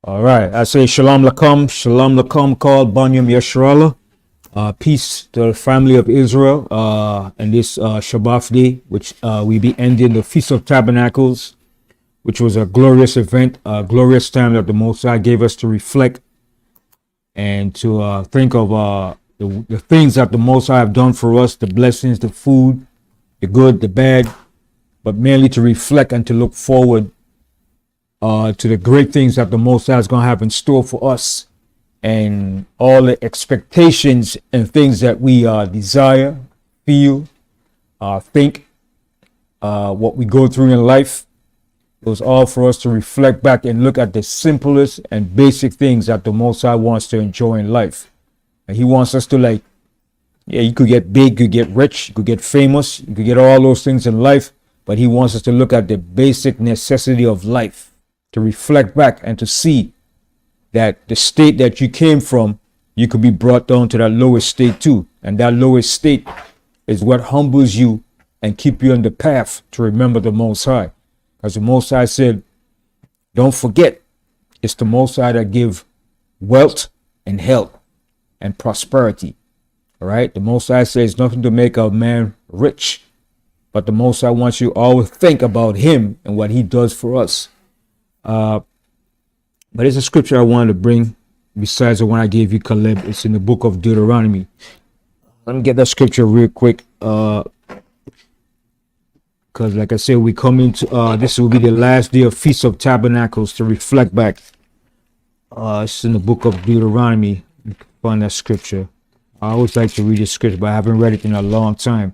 All right. I say shalom lakum, called Banyam Yasharallah. Peace to the family of Israel and this Shabbat day, which we be ending the Feast of Tabernacles, which was a glorious event, a glorious time that the Most High gave us to reflect and to think of the things that the Most High have done for us, the blessings, the food, the good, the bad, but mainly to reflect and to look forward to the great things that the Most High is going to have in store for us, and all the expectations and things that we desire, feel, think, what we go through in life. It was all for us to reflect back and look at the simplest and basic things that the Most High wants to enjoy in life. And he wants us to you could get big, you could get rich, you could get famous, you could get all those things in life, but he wants us to look at the basic necessity of life, to reflect back and to see that the state that you came from, you could be brought down to that lowest state too. And that lowest state is what humbles you and keep you on the path to remember the Most High. As the Most High said, don't forget, it's the Most High that give wealth and health and prosperity. All right. The Most High says nothing to make a man rich, but the Most High wants you to always think about him and what he does for us. But there's a scripture I wanted to bring besides the one I gave you, Caleb. It's in the book of Deuteronomy. Let me get that scripture real quick. Because like I said, we come into, this will be the last day of Feast of Tabernacles to reflect back. It's in the book of Deuteronomy. You can find that scripture. I always like to read the scripture, but I haven't read it in a long time.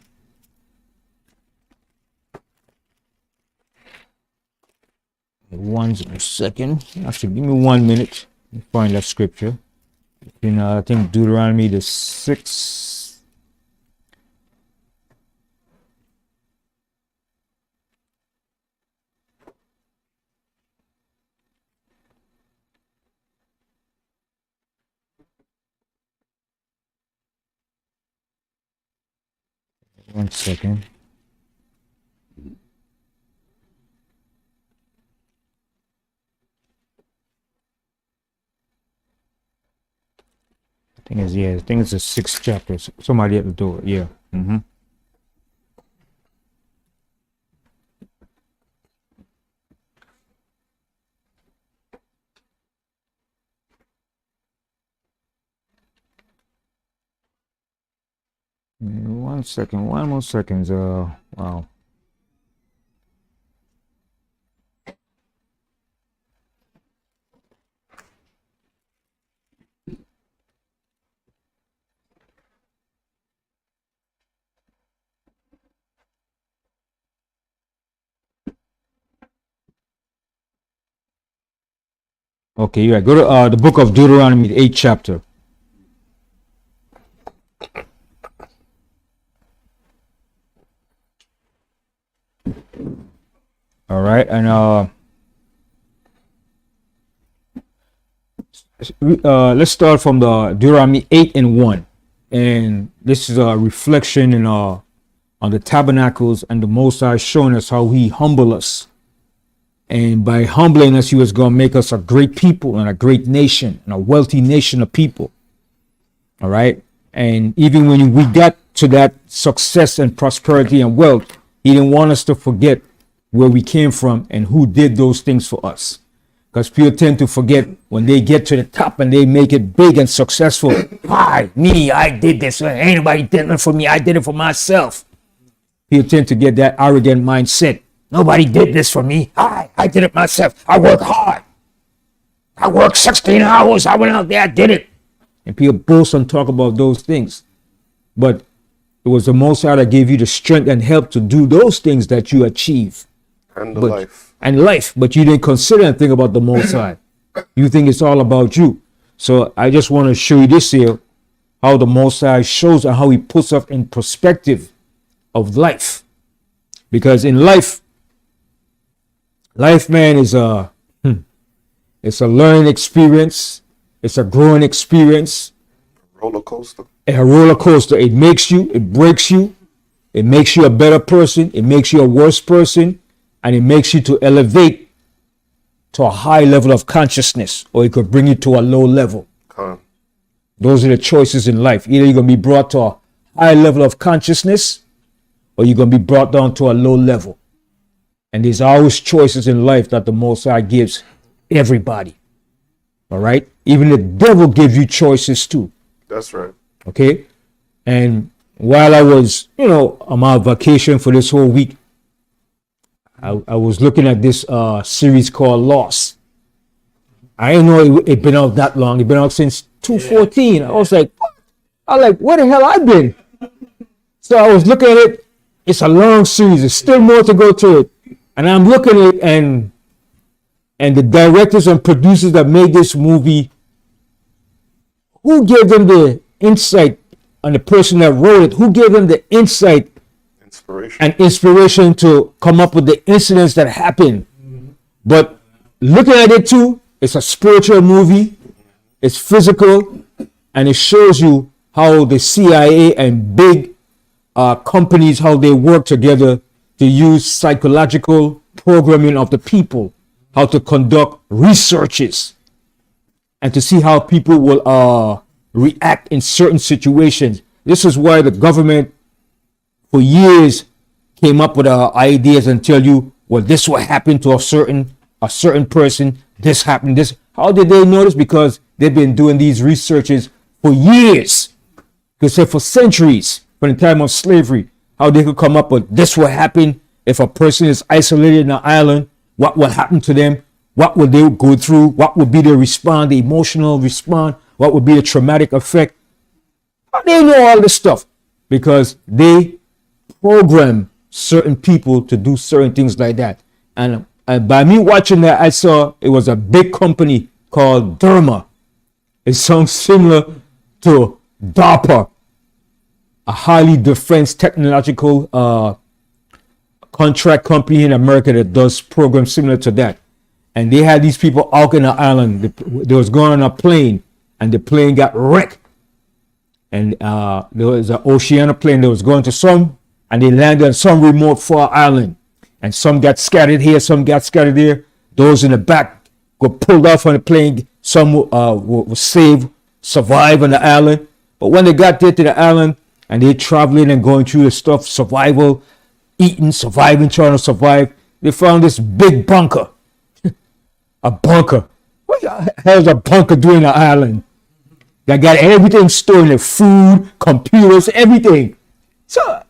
One second. Actually, give me 1 minute to find that scripture. I think Deuteronomy the 6th. One second. I think it's the 6th chapter. Somebody at the door. Yeah. Mm-hmm. One second. One more second. Wow. Okay, yeah. Go to the book of Deuteronomy, the 8th chapter. All right, and let's start from the Deuteronomy 8:1, and this is a reflection on the tabernacles and the Most High showing us how he humbled us. And by humbling us, he was going to make us a great people and a great nation and a wealthy nation of people. All right. And even when we got to that success and prosperity and wealth, he didn't want us to forget where we came from and who did those things for us. Because people tend to forget when they get to the top and they make it big and successful. I did this. Ain't nobody did it for me. I did it for myself. People tend to get that arrogant mindset. Nobody did this for me. I did it myself. I work hard. I worked 16 hours. I went out there. I did it. And people boast and talk about those things. But it was the Most High that gave you the strength and help to do those things that you achieve. And life. And life. But you didn't consider and think about the Most High. You think it's all about you. So I just want to show you this here, how the Most High shows and how he puts us in perspective of life. Because in life, man, is it's a learning experience. It's a growing experience. Roller coaster. A roller coaster. It makes you, it breaks you, it makes you a better person, it makes you a worse person, and it makes you to elevate to a high level of consciousness, or it could bring you to a low level. Those are the choices in life. Either you're going to be brought to a high level of consciousness, or you're going to be brought down to a low level. And there's always choices in life that the Most High gives everybody. All right? Even the devil gives you choices too. That's right. Okay? And while I was, on my vacation for this whole week, I was looking at this series called Lost. I didn't know it been out that long. It's been out since 2014. I was like, what? Where the hell I been? So I was looking at it. It's a long series. There's still more to go to it. And I'm looking at it, and the directors and producers that made this movie, who gave them the insight, and the person that wrote it, who gave them the insight and inspiration to come up with the incidents that happened? But looking at it too, it's a spiritual movie. It's physical, and it shows you how the CIA and big companies, how they work together to use psychological programming of the people, how to conduct researches, and to see how people will react in certain situations. This is why the government for years came up with ideas and tell you, well, this will happen to a certain person, this happened, this. How did they know this? Because they've been doing these researches for years. You could say for centuries, from the time of slavery, how they could come up with this will happen if a person is isolated in an island, what will happen to them, what will they go through, what will be their response, the emotional response, what would be the traumatic effect. How do they know all this stuff? Because they program certain people to do certain things like that. And by me watching that, I saw it was a big company called Derma. It sounds similar to DARPA, a highly defense technological contract company in America that does programs similar to that. And they had these people out in the island. They was going on a plane, and the plane got wrecked. And there was an Oceania plane that was going to some, and they landed on some remote far island. And some got scattered here, some got scattered there. Those in the back got pulled off on the plane. Some were saved, survived on the island. But when they got there to the island, and they traveling and going through the stuff, survival, eating, surviving, trying to survive, they found this big bunker. A bunker. What the hell is a bunker doing on the island? They got everything stored in there, food, computers, everything. So,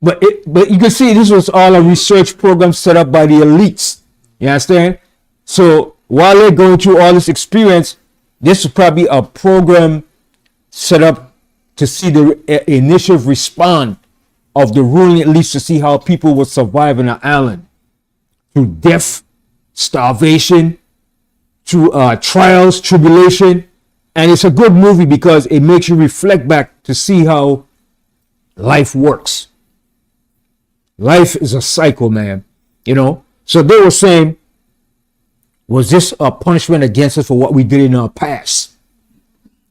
but you can see this was all a research program set up by the elites. You understand? So while they're going through all this experience, this is probably a program set up to see the initial response of the ruling elites, to see how people will survive on the island through death, starvation, through trials, tribulation. And it's a good movie because it makes you reflect back to see how life works. Life is a cycle, man. So they were saying, was this a punishment against us for what we did in our past?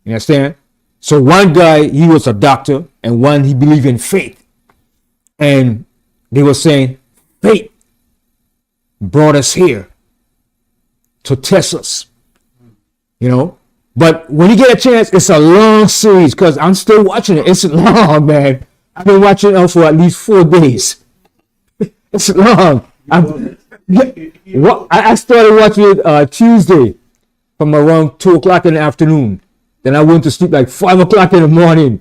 You understand? So one guy, he was a doctor, and one, he believed in faith. And they were saying, faith brought us here to test us. But when you get a chance, it's a long series, because I'm still watching it. It's long, man. I've been watching it for at least 4 days. It's long. I started watching it Tuesday from around 2 o'clock in the afternoon. Then I went to sleep like 5 o'clock in the morning.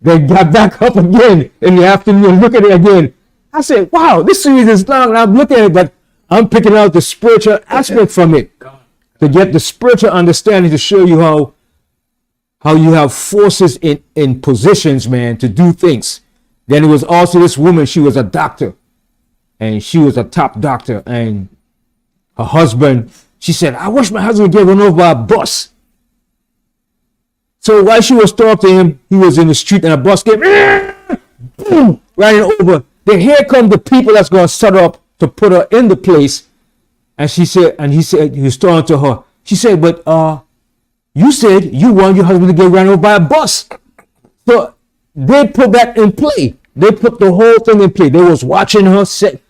Then got back up again in the afternoon and look at it again. I said, wow, this series is long. And I'm looking at it, but I'm picking out the spiritual aspect from it, to get the spiritual understanding, to show you how you have forces in positions, man, to do things. Then it was also this woman, she was a doctor, and she was a top doctor, and her husband, she said, I wish my husband would get run over by a bus. So while she was talking to him, he was in the street, and a bus came, boom, riding over. Then here come the people that's going to set up to put her in the place. And he said, he was talking to her. She said, but you said you want your husband to get run over by a bus. So they put that in play. They put the whole thing in play. They was watching her,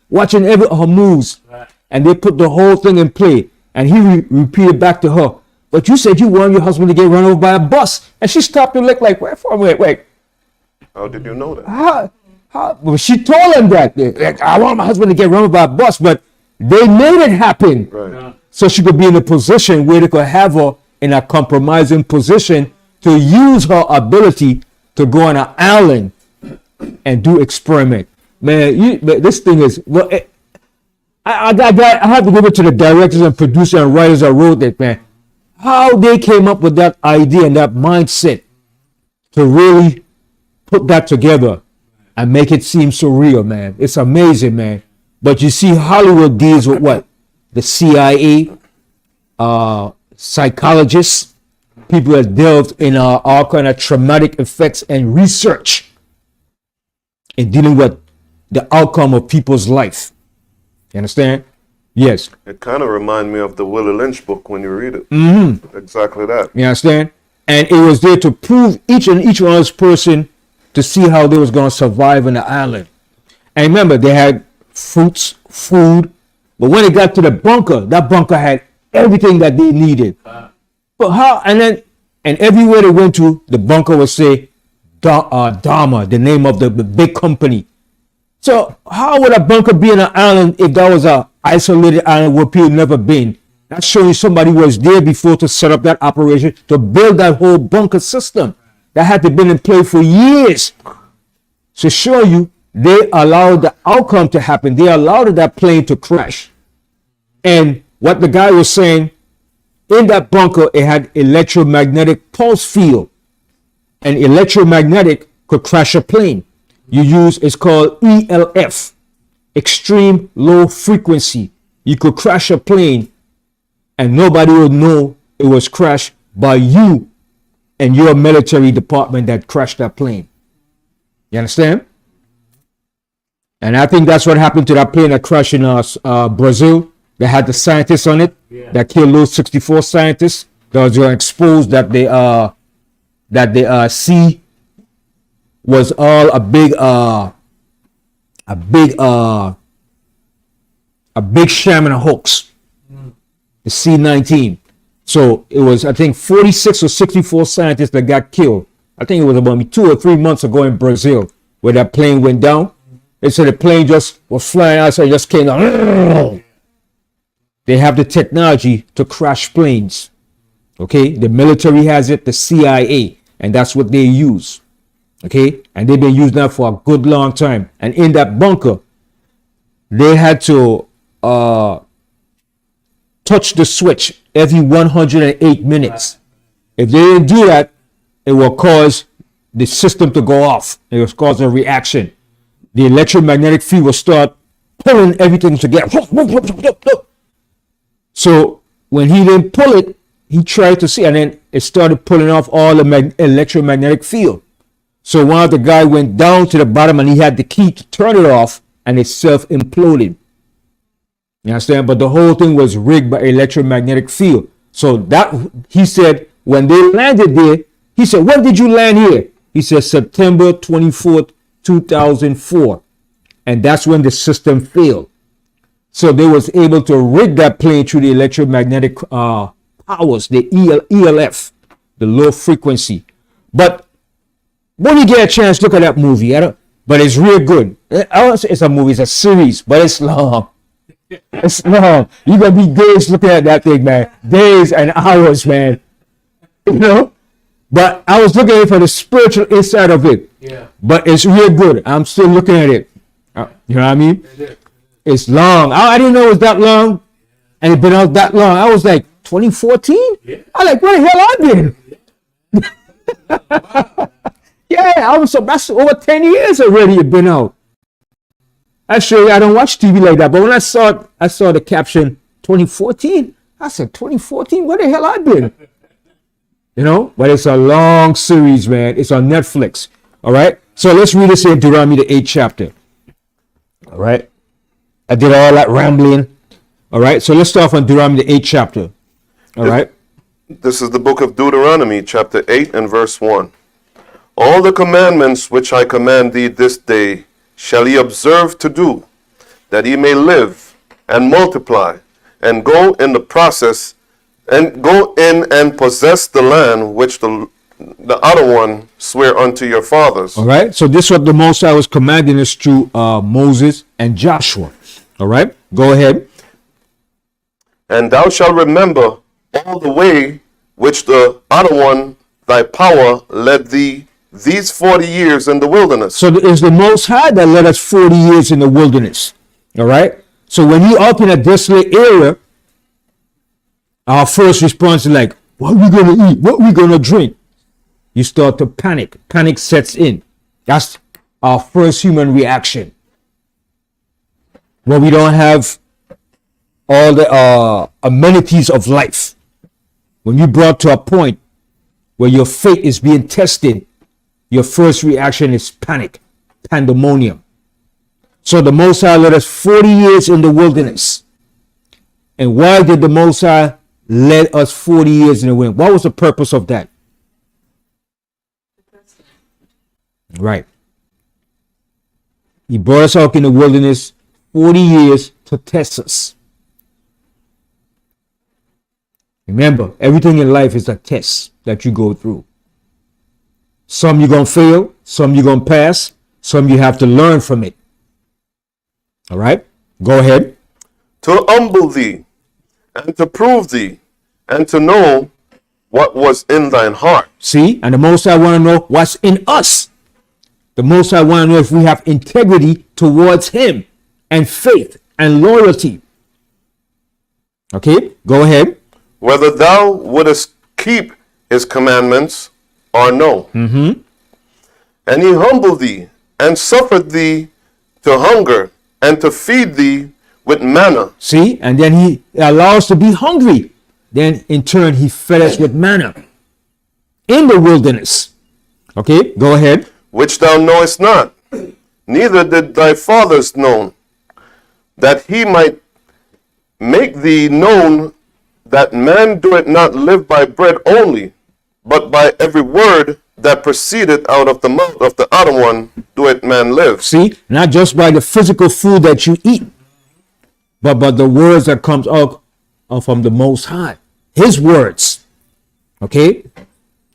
watching her moves. Right. And they put the whole thing in play. And he repeated back to her, but you said you wanted your husband to get run over by a bus. And she stopped and looked like, wait. How did you know that? Well, she told him that. Like, I want my husband to get run over by a bus, but they made it happen. Right. So she could be in a position where they could have her in a compromising position to use her ability to go on an island and do experiment. Man, this thing is, well, I have to give it to the directors and producers and writers that wrote it, man. How they came up with that idea and that mindset to really put that together and make it seem so real, man. It's amazing, man. But you see, Hollywood deals with what? The CIA, psychologists, people that delved in all kind of traumatic effects and research in dealing with the outcome of people's life. You understand? Yes. It kind of reminds me of the Willie Lynch book when you read it. Exactly that. You understand? And it was there to prove each one of this person to see how they was going to survive on the island. And remember, they had fruits, food, but when it got to the bunker, that bunker had everything that they needed. But how? And everywhere they went to, the bunker would say Dharma, the name of the big company. So how would a bunker be in an island if that was a isolated island where people never been? That's showing somebody was there before to set up that operation, to build that whole bunker system that had to been in place for years. To show you, they allowed the outcome to happen. They allowed that plane to crash. And what the guy was saying, in that bunker, it had electromagnetic pulse field. And electromagnetic could crash a plane. It's called ELF, extreme low frequency. You could crash a plane and nobody would know it was crashed by you and your military department that crashed that plane. You understand? And I think that's what happened to that plane that crashed in Brazil. They had the scientists on it that killed those 64 scientists that was exposed that the sea was all a big sham and a hoax. The C-19. So it was, I think, 46 or 64 scientists that got killed. I think it was about 2 or 3 months ago in Brazil where that plane went down. They said the plane just was flying outside, just came down. They have the technology to crash planes. Okay, the military has it, the CIA, and that's what they use. Okay, and they've been using that for a good long time. And in that bunker, they had to touch the switch every 108 minutes. If they didn't do that, it will cause the system to go off. It will cause a reaction. The electromagnetic field will start pulling everything together. So when he didn't pull it, he tried to see, and then it started pulling off all the electromagnetic field. So one of the guy went down to the bottom and he had the key to turn it off, and it self-imploded. You understand? But the whole thing was rigged by electromagnetic field. So that, he said, when they landed there, he said, when did you land here? He said, September 24th, 2004. And that's when the system failed. So they was able to rig that plane through the electromagnetic powers, the ELF, the low frequency. But when you get a chance, look at that movie. But it's real good. I don't say it's a movie, it's a series, but it's long. It's long. You're going to be days looking at that thing, man. Days and hours, man. You know? But I was looking at it for the spiritual inside of it. Yeah. But it's real good. I'm still looking at it. You know what I mean? It's long. I didn't know it was that long. And it's been out that long. I was like, 2014? Yeah. I was like, where the hell I been? Yeah, that's over 10 years already it been out. Actually, I don't watch TV like that. But when I saw the caption 2014. I said, 2014? Where the hell I been? You know? But it's a long series, man. It's on Netflix. All right? So let's read this in Deuteronomy, the 8th chapter. All right? I did all that rambling. All right? So let's start on Deuteronomy, the 8th chapter. All right? This is the book of Deuteronomy, chapter 8 and verse 1. All the commandments which I command thee this day shall ye observe to do, that ye may live and multiply, and go in the process, and go in and possess the land which the other one swear unto your fathers. All right. So this is what the Most High was commanding us through Moses and Joshua. All right. Go ahead. And thou shalt remember all the way which the other one, thy power, led thee these 40 years in the wilderness. So it's the Most High that led us 40 years in the wilderness. All right. So when you up in a desolate area, our first response is like, what are we going to eat? What are we going to drink? You start to panic. Panic sets in. That's our first human reaction. When we don't have all the amenities of life. When you're brought to a point where your faith is being tested, your first reaction is panic, pandemonium. So the Most High led us 40 years in the wilderness. And why did the Most High led us 40 years in the wilderness? What was the purpose of that? Right. He brought us out in the wilderness 40 years to test us. Remember, everything in life is a test that you go through. Some you're going to fail, some you're going to pass, some you have to learn from it. All right, go ahead. To humble thee, and to prove thee, and to know what was in thine heart. See, and the Most High want to know what's in us. The Most High want to know if we have integrity towards Him, and faith and loyalty. Okay, go ahead. Whether thou wouldest keep his commandments or no. And he humbled thee, and suffered thee to hunger, and to feed thee with manna. See, and then He allows us to be hungry. Then in turn, He fed us with manna in the wilderness. Okay, go ahead. Which thou knowest not, neither did thy fathers know, that he might make thee known that man doeth not live by bread only, but by every word that proceedeth out of the mouth of the other one doeth man live. See, not just by the physical food that you eat, but by the words that comes out from the Most High. His words. Okay?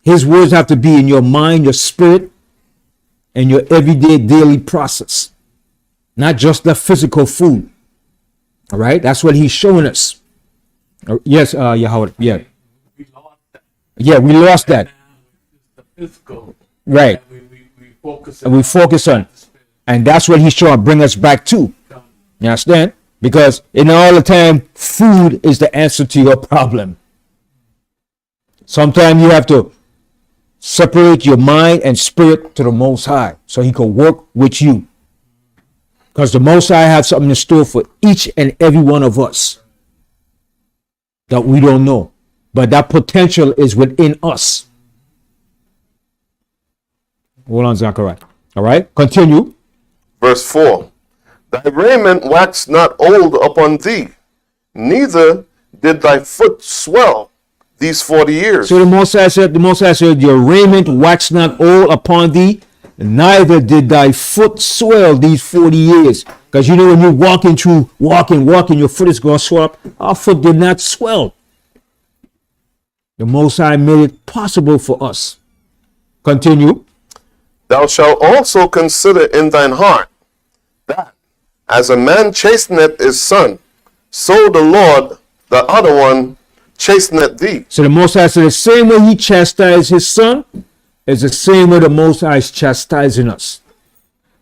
His words have to be in your mind, your spirit, and your everyday daily process. Not just the physical food. All right? That's what He's showing us. Yes, Yahweh. Yeah. We lost that. Yeah, we lost that. The physical. Right. And We focus on. And that's what He's trying to bring us back to. You understand? Because in all the time, food is the answer to your problem. Sometimes you have to separate your mind and spirit to the Most High so He can work with you. Because the Most High has something in store for each and every one of us that we don't know. But that potential is within us. Hold on, Zachariah. All right, continue. Verse 4. Thy raiment waxed not old upon thee, neither did thy foot swell these 40 years. So the Most High said, your raiment waxed not old upon thee, neither did thy foot swell these 40 years. Because you know when you're walking, your foot is going to swell up. Our foot did not swell. The Most High made it possible for us. Continue. Thou shalt also consider in thine heart that as a man chasteneth his son, so the Lord, the other one, chasteneth thee. So the Most High said the same way He chastised His son is the same way the Most High is chastising us.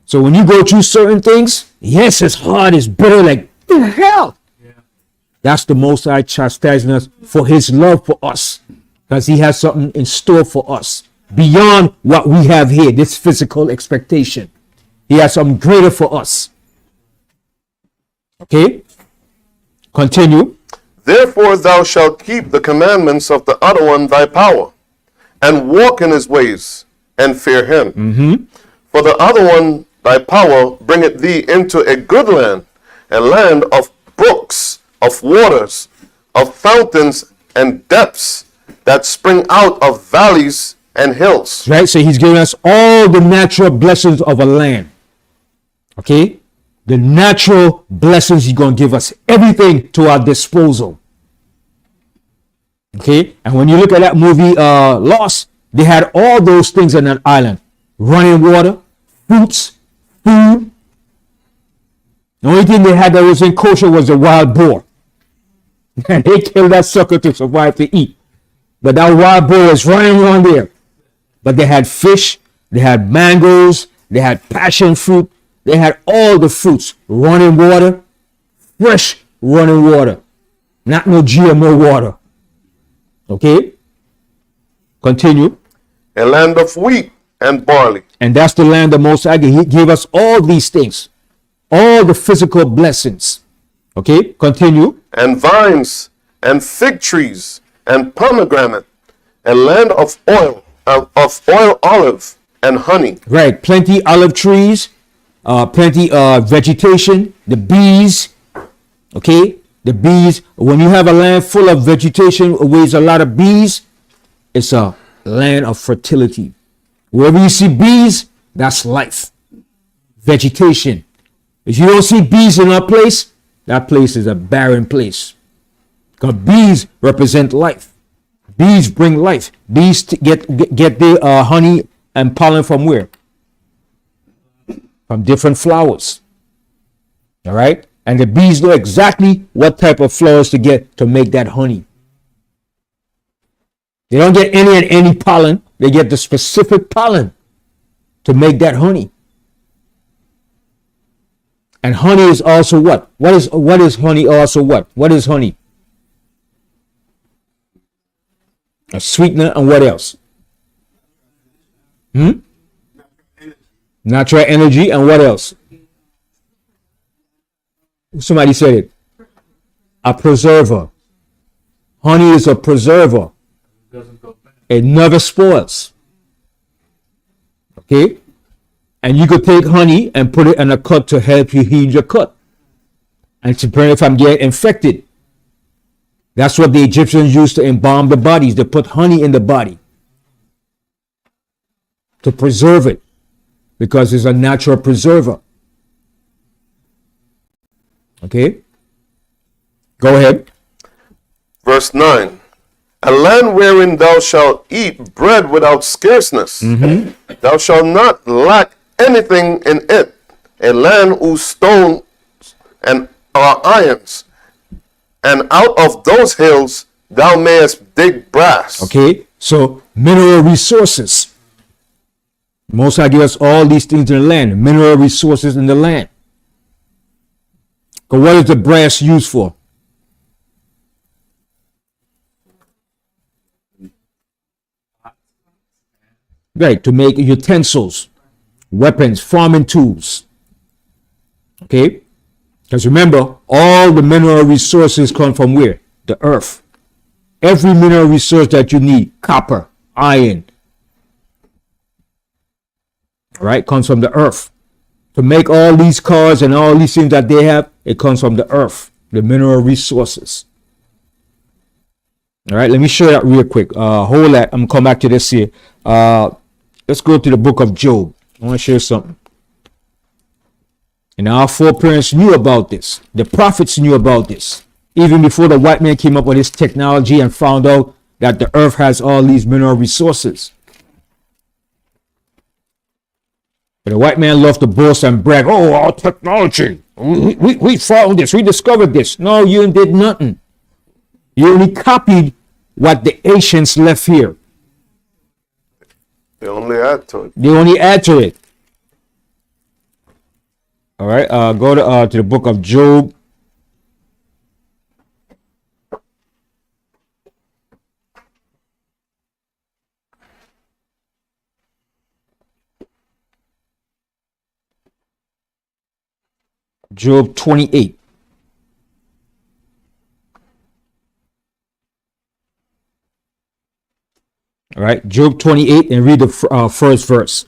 So when you go through certain things, yes, it's hard, it's bitter, like, what the hell? Yeah. That's the Most High chastising us for His love for us. Because He has something in store for us beyond what we have here, this physical expectation. He has something greater for us. Okay? Continue. Therefore thou shalt keep the commandments of the other one thy power, and walk in his ways, and fear him. For the other one thy power bringeth thee into a good land, a land of brooks, of waters, of fountains and depths that spring out of valleys and hills. Right? So He's giving us all the natural blessings of a land. Okay? the natural blessings. He's going to give us everything to our disposal. Okay, and when you look at that movie Lost, they had all those things on that island: running water, fruits, food. The only thing they had that was in kosher was a wild boar. And they killed that sucker to survive to eat. But that wild boar was running around there. But they had fish, they had mangoes, they had passion fruit, they had all the fruits, running water, fresh running water, not no GMO water. Okay? Continue. A land of wheat and barley, And that's the land the Most High gave. He gave us all these things, all the physical blessings. Okay? Continue. and vines, and fig trees, and pomegranate, a land of oil, olive, and honey. Right, plenty olive trees, plenty vegetation, the bees. Okay, the bees. When you have a land full of vegetation with a lot of bees, it's a land of fertility. Wherever you see bees, that's life. Vegetation. If you don't see bees in a place, that place is a barren place. Because bees represent life. Bees bring life. Bees get their honey and pollen from where? From different flowers. All right? And the bees know exactly what type of flowers to get to make that honey. They don't get any and any pollen. They get the specific pollen to make that honey. And honey is also what? What is honey also what? What is honey? A sweetener, and what else? Natural energy, and what else? Somebody said it. A preserver. Honey is a preserver. Doesn't go bad. It never spoils. Okay? And you could take honey and put it in a cut to help you heal your cut and to prevent it from getting infected. That's what the Egyptians used to embalm the bodies. They put honey in the body to preserve it because it's a natural preserver. Okay? Go ahead. Verse 9. A land wherein thou shalt eat bread without scarceness. Thou shalt not lack anything in it. A land whose stones and are irons. And out of those hills thou mayest dig brass. Okay? So, mineral resources. Most High give us all these things in the land. Mineral resources in the land. But what is the brass used for? Right, to make utensils, weapons, farming tools. Okay? Because remember, all the mineral resources come from where? The earth. Every mineral resource that you need, copper, iron, right, comes from the earth. To make all these cars and all these things that they have, it comes from the earth, the mineral resources. All right, let me show that real quick. Hold that. I'm going to come back to this here. Let's go to the book of Job. I want to share something. And our foreparents knew about this. The prophets knew about this. Even before the white man came up with his technology and found out that the earth has all these mineral resources. But the white man loved to boast and brag. Oh, our technology. We found this. We discovered this. No, you did nothing. You only copied what the ancients left here. They only add to it. They only add to it. All right. Go to the book of Job. Job 28. All right, Job 28, and read the first verse.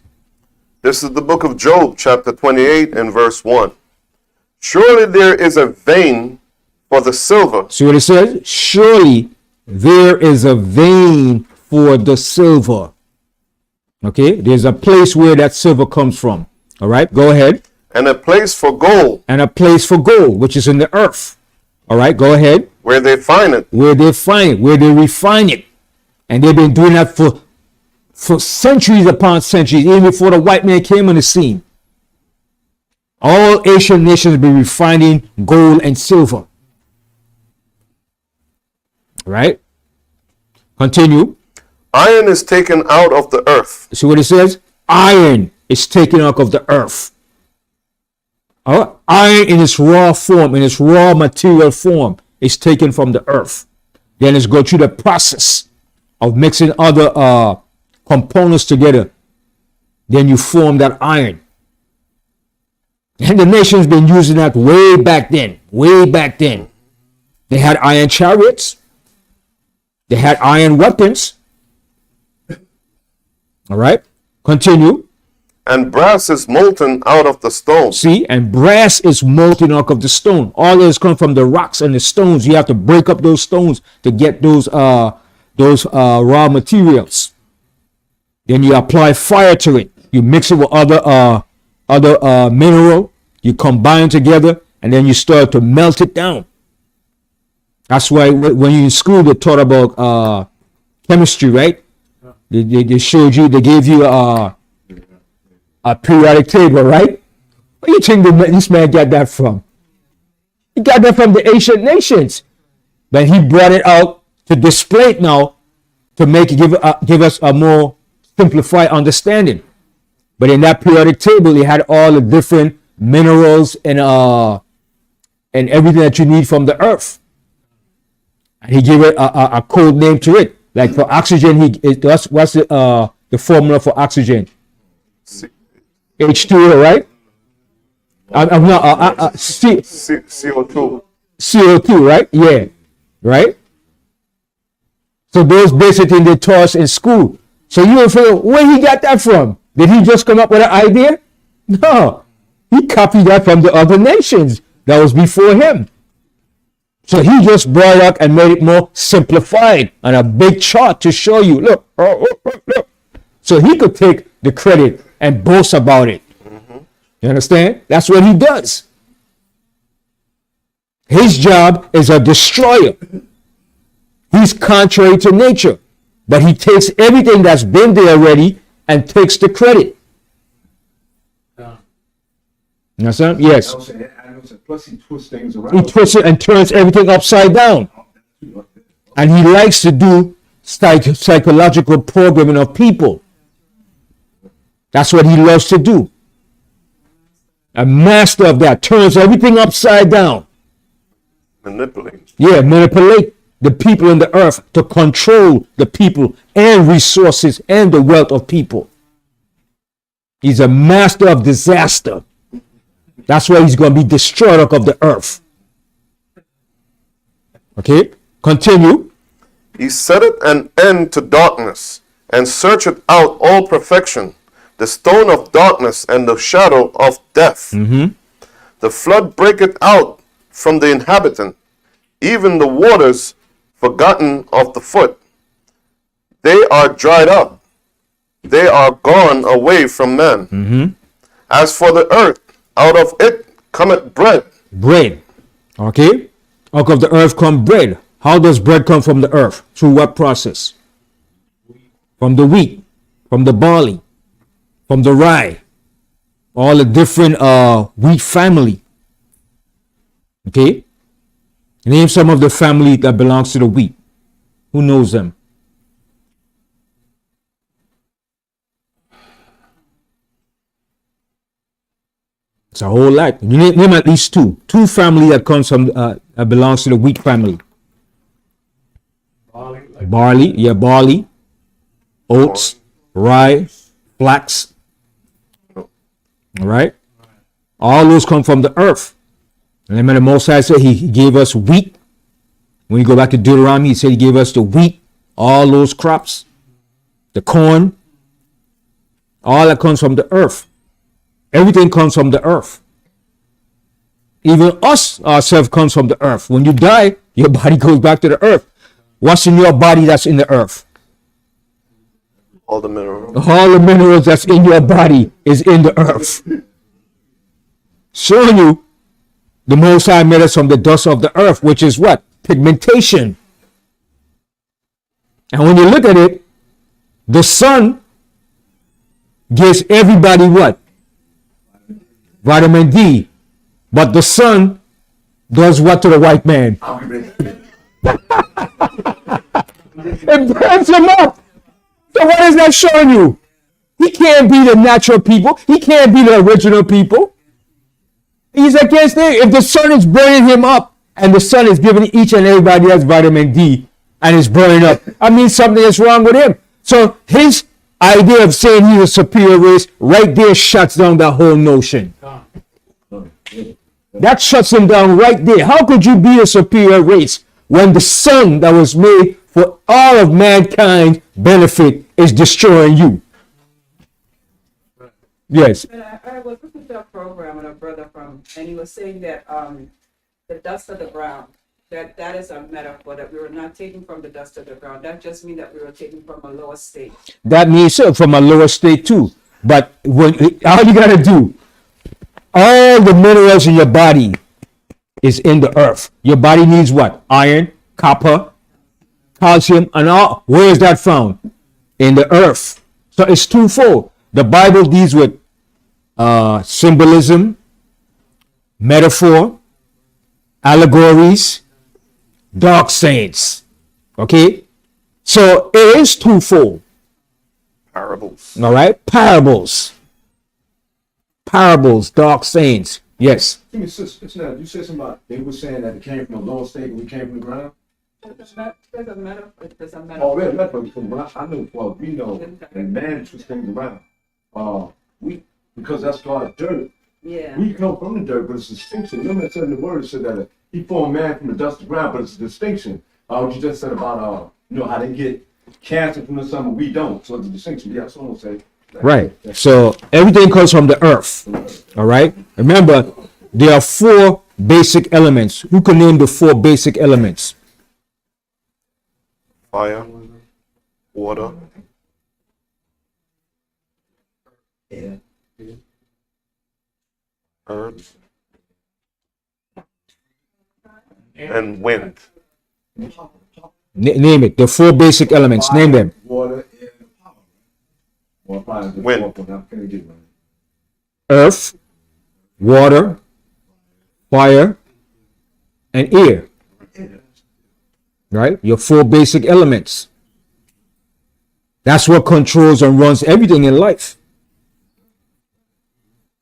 This is the book of Job, chapter 28 and verse 1. Surely there is a vein for the silver. See what it says? Surely there is a vein for the silver. Okay, there's a place where that silver comes from. All right, go ahead. And a place for gold, and a place for gold, which is in the earth. All right, go ahead. where they find it. Where they find it, where they refine it. And they've been doing that for centuries upon centuries, even before the white man came on the scene. All Asian nations have been refining gold and silver. Right? Continue. Iron is taken out of the earth. See what it says? Iron is taken out of the earth. Iron in its raw form, in its raw material form, is taken from the earth. Then it's go through the process of mixing other components together. Then you form that iron. And the nation's been using that way back then. Way back then. They had iron chariots. They had iron weapons. All right. Continue. And brass is molten out of the stone. See, and brass is molten out of the stone. All this come from the rocks and the stones. You have to break up those stones to get those raw materials. Then you apply fire to it. You mix it with other mineral. You combine together, and then you start to melt it down. That's why when you're in school, they taught about chemistry, right? They showed you, they gave you a periodic table, right? Where do you think this man got that from? He got that from the ancient nations. But he brought it out to display it now to give us a more simplified understanding. But in that periodic table, he had all the different minerals and everything that you need from the earth. And he gave it a code name to it. Like for oxygen, what's the formula for oxygen? H2O, right? CO2. CO2, right? Yeah, right? So those basic things they taught us in school. So you will feel, where he got that from? Did he just come up with an idea? No. He copied that from the other nations that was before him. So he just brought it up and made it more simplified on a big chart to show you, look. So he could take the credit and boast about it. You understand? That's what he does. His job is a destroyer. He's contrary to nature. But he takes everything that's been there already and takes the credit. You understand? Yes. Plus he twists things around. He twists it and turns everything upside down. And he likes to do psychological programming of people. That's what he loves to do. A master of that, turns everything upside down. Manipulate. Yeah, manipulate the people in the earth to control the people and resources and the wealth of people. He's a master of disaster. That's why he's going to be destroyer of the earth. Okay, continue. He setteth an end to darkness, and searcheth out all perfection, the stone of darkness and the shadow of death. The flood breaketh out from the inhabitant, even the waters forgotten of the foot. They are dried up, they are gone away from men. As for the earth, out of it cometh bread. Bread. Okay, out of the earth come bread. How does bread come from the earth? Through what process? From the wheat, from the barley, from the rye, all the different wheat family. Okay, name some of the family that belongs to the wheat. Who knows them? It's a whole lot. You name at least two family that comes from that belongs to the wheat family. Barley, oats, rye, flax. All right, all those come from the earth. And then the Most High said he gave us wheat. When you go back to Deuteronomy, he said he gave us the wheat, all those crops, the corn, all that comes from the earth. Everything comes from the earth. Even us ourselves comes from the earth. When you die, your body goes back to the earth. What's in your body that's in the earth? All the minerals. All the minerals that's in your body is in the earth. showing you the Most High made us from the dust of the earth, which is what? Pigmentation. And when you look at it, the sun gives everybody what? Vitamin D. But the sun does what to the white man? It burns him up. So what is that showing you? He can't be the natural people. He can't be the original people. He's against it. If the sun is burning him up and the sun is giving each and everybody else vitamin D and is burning up, I mean something is wrong with him. So his idea of saying he's a superior race right there shuts down that whole notion. That shuts him down right there. How could you be a superior race when the sun that was made for all of mankind benefit is destroying you? Yes. And I was listening to a program with a brother and he was saying that the dust of the ground, that is a metaphor, that we were not taken from the dust of the ground. That just means that we were taken from a lower state. That means from a lower state too. But all you gotta do, all the minerals in your body is in the earth. Your body needs what? Iron, copper, calcium, and all. Where is that found? In the earth. So it's twofold. The Bible deals with symbolism, metaphor, allegories, dark sayings. Okay? So it is twofold. Parables. All right? Parables. Parables, dark sayings. Yes. You said something about they were saying that it came from a lower state and we came from the ground. There's a metaphor. Oh, really? But I know, well, we know that man twists things around. Because that's God's dirt. Yeah. We come from the dirt, but it's a distinction. Remember it said in the word, it said that he formed man from the dust of the ground, but it's a distinction. What you just said about, how they get cancer from the sun, but we don't. So it's a distinction. Yeah, someone say. Right. So everything comes from the earth. All right. Remember, there are 4 basic elements. Who can name the 4 basic elements? Fire, water, earth, and wind. Name it. The 4 basic elements. Name them. Water, air, and power. Well, probably just Wind. walk on, I'm gonna get one. Earth, water, fire, and air. Right? Your 4 basic elements. That's what controls and runs everything in life.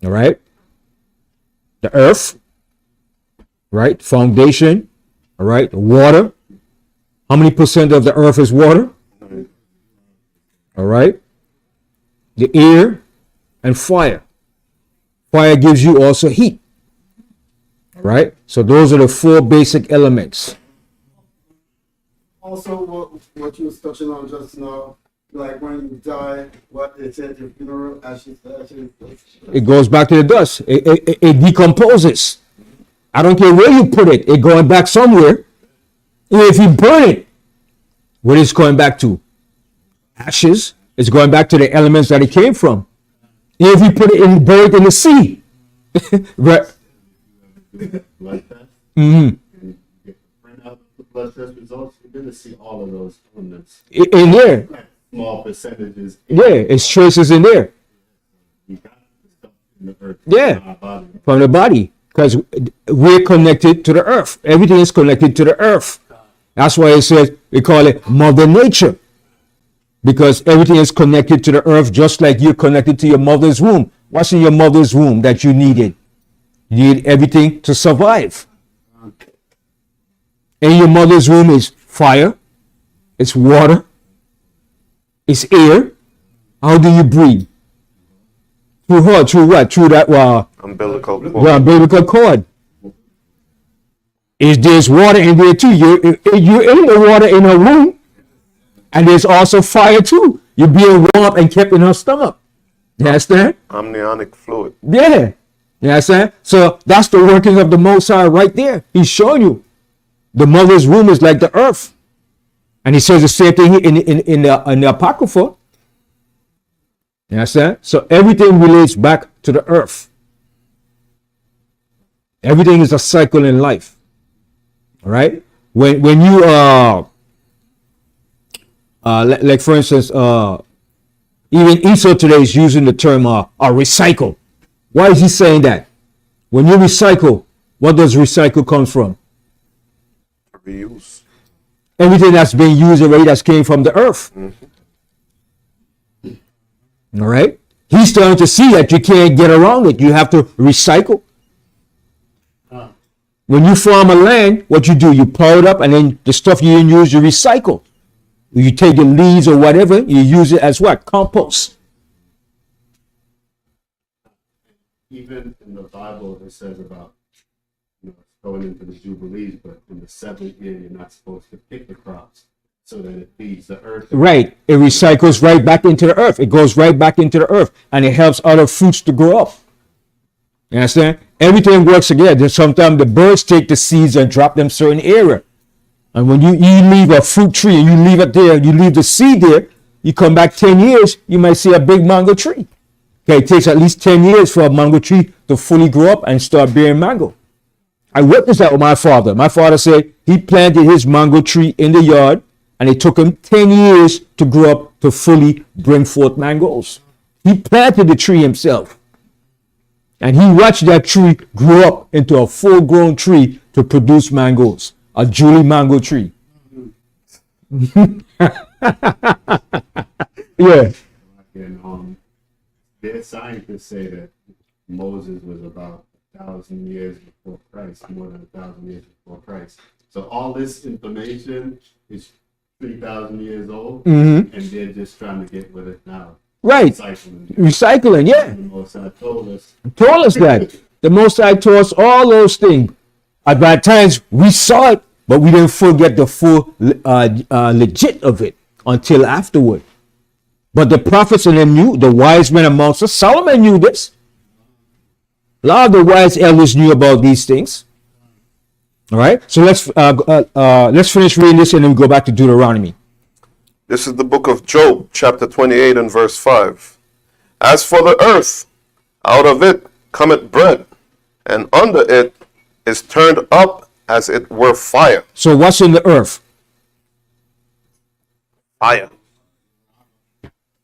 All right? The earth, right? Foundation, all right? Water. How many percent of the earth is water? All right? The air and fire. Fire gives you also heat. All right? So those are the 4 basic elements. Also, what you was touching on just now, like when you die, what they said your funeral, ashes. It goes back to the dust. It decomposes. I don't care where you put it. It's going back somewhere. And if you burn it, what is it going back to? Ashes. It's going back to the elements that it came from. And if you put it in, buried in the sea, right? Like that. Mm-hmm. Bring out the blood test results. You're gonna see all of those elements. In there, Small percentages. yeah, it's traces in there. We got the stuff in the earth. Yeah. In our body. From the body, because we're connected to the earth. Everything is connected to the earth. That's why it says we call it Mother Nature, because everything is connected to the earth, just like you're connected to your mother's womb. What's in your mother's womb that you needed? You need everything to survive. In your mother's womb is fire, it's water, it's air. How do you breathe? Through her, through what? Through that Umbilical cord. the umbilical cord. There's water in there too. You're in the water in her womb, and there's also fire too. You're being warmed up and kept in her stomach. You understand? Amniotic fluid. Yeah. You understand? So that's the workings of the Most High right there. He's showing you. The mother's womb is like the earth. And he says the same thing in the Apocrypha. You understand? So everything relates back to the earth. Everything is a cycle in life. All right. When you like for instance, even Esau today is using the term recycle. Why is he saying that? When you recycle, what does recycle come from? Reuse. Everything that's been used already that's came from the earth. All right. He's starting to see that you can't get around it. You have to recycle. When you farm a land, what you do, you plow it up, and then the stuff you didn't use, you recycle. You take the leaves or whatever, you use it as what? Compost. Even in the Bible, it says about going into the Jubilees, but in the 7th year, you're not supposed to pick the crops so that it feeds the earth. Right. It recycles right back into the earth. It goes right back into the earth, and it helps other fruits to grow up. You understand? Everything works together. Sometimes the birds take the seeds and drop them certain area. And when you leave a fruit tree and you leave it there, you leave the seed there, you come back 10 years, you might see a big mango tree. Okay, it takes at least 10 years for a mango tree to fully grow up and start bearing mango. I witnessed that with my father. My father said he planted his mango tree in the yard, and it took him 10 years to grow up to fully bring forth mangoes. He planted the tree himself. And he watched that tree grow up into a full-grown tree to produce mangoes. A Julie mango tree. Yeah. And their scientists say that Moses was about 1,000 years before Christ, more than 1,000 years before Christ. So all this information is 3,000 years old, and they're just trying to get with it now. Right. Recycling, yeah. And the Most High told us That. The Most High taught us all those things. At bad times, we saw it, but we didn't forget the full legit of it until afterward. But the prophets and them knew, the wise men amongst us, Solomon knew this. A lot of the wise elders knew about these things. All right, so let's finish reading this and then go back to Deuteronomy. This is the book of Job, chapter 28 and verse 5. As for the earth, out of it cometh bread, and under it is turned up as it were fire. So what's in the earth? Fire.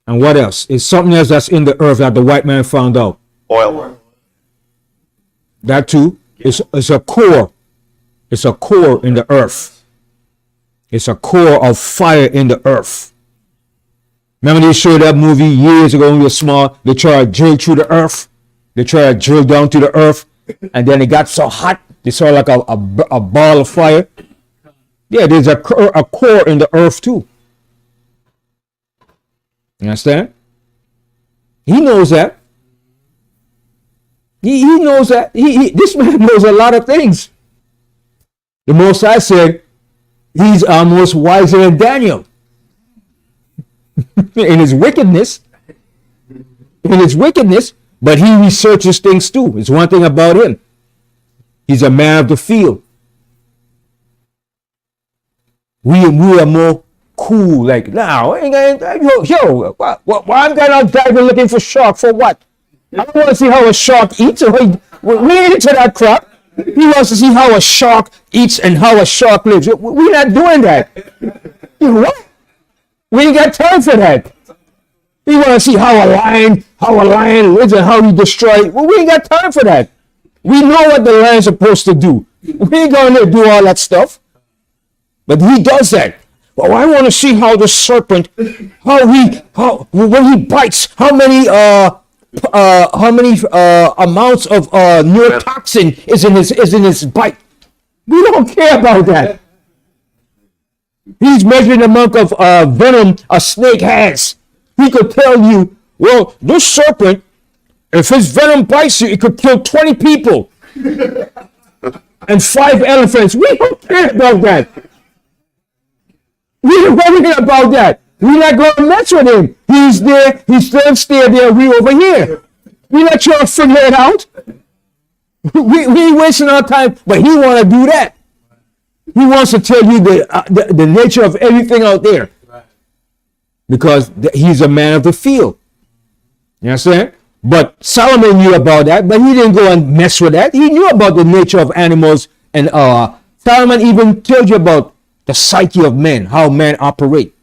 And what else? It's something else that's in the earth that the white man found out. Oil. That too. It's a core. It's a core in the earth. It's a core of fire in the earth. Remember they showed that movie years ago when we were small? They tried to drill through the earth. They tried to drill down to the earth. And then it got so hot, they saw like a ball of fire. Yeah, there's a core in the earth too. You understand? He knows that. He knows that. This man knows a lot of things. The Most High said he's almost wiser than Daniel in his wickedness. But he researches things too. It's one thing about him. He's a man of the field. We are more cool. Like, now, why I'm going out diving looking for shark for what? I don't want to see how a shark eats. We ain't into that crap. He wants to see how a shark eats and how a shark lives. We're not doing that. You know what? We ain't got time for that. We want to see how a lion lives and how he destroys. Well, we ain't got time for that. We know what the lion's supposed to do. We ain't going to do all that stuff. But he does that. Well, I want to see how the serpent, when he bites, how many amounts of neurotoxin is in his bite. We don't care about that. He's measuring the amount of venom a snake has. He could tell you, well, this serpent, if his venom bites you, it could kill 20 people and 5 elephants. We don't care about that. We don't care about that. We're not going to mess with him. He's there. He's still stay there. We over here. We're not trying to figure it out. We ain't wasting our time, but he want to do that. He wants to tell you the nature of everything out there. Right. Because he's a man of the field. You understand? But Solomon knew about that, but he didn't go and mess with that. He knew about the nature of animals, and Solomon even told you about the psyche of men, how men operate.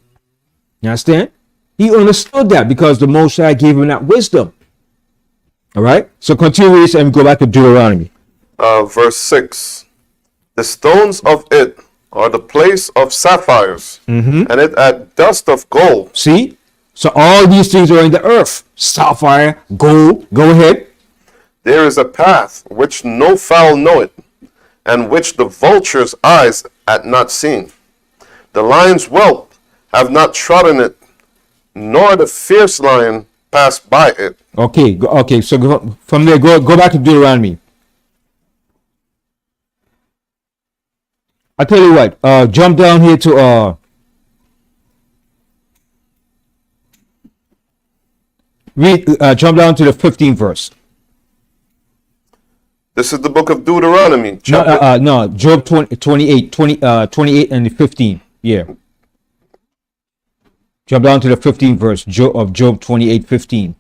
You understand? He understood that because the Most High gave him that wisdom. All right? So continue this and go back to Deuteronomy. Verse 6. The stones of it are the place of sapphires, and it had dust of gold. See? So all these things are in the earth. Sapphire, gold. Go ahead. There is a path which no fowl knoweth, and which the vulture's eyes had not seen. The lion's whelp have not trodden it, nor the fierce lion passed by it. Okay, okay. So from there, go back to Deuteronomy. I tell you what. Jump down here to jump down to the 15th verse. This is the book of Deuteronomy, No, chapter no, Job 28 and the 15. Yeah. Jump down to the 15th verse of Job 28:15.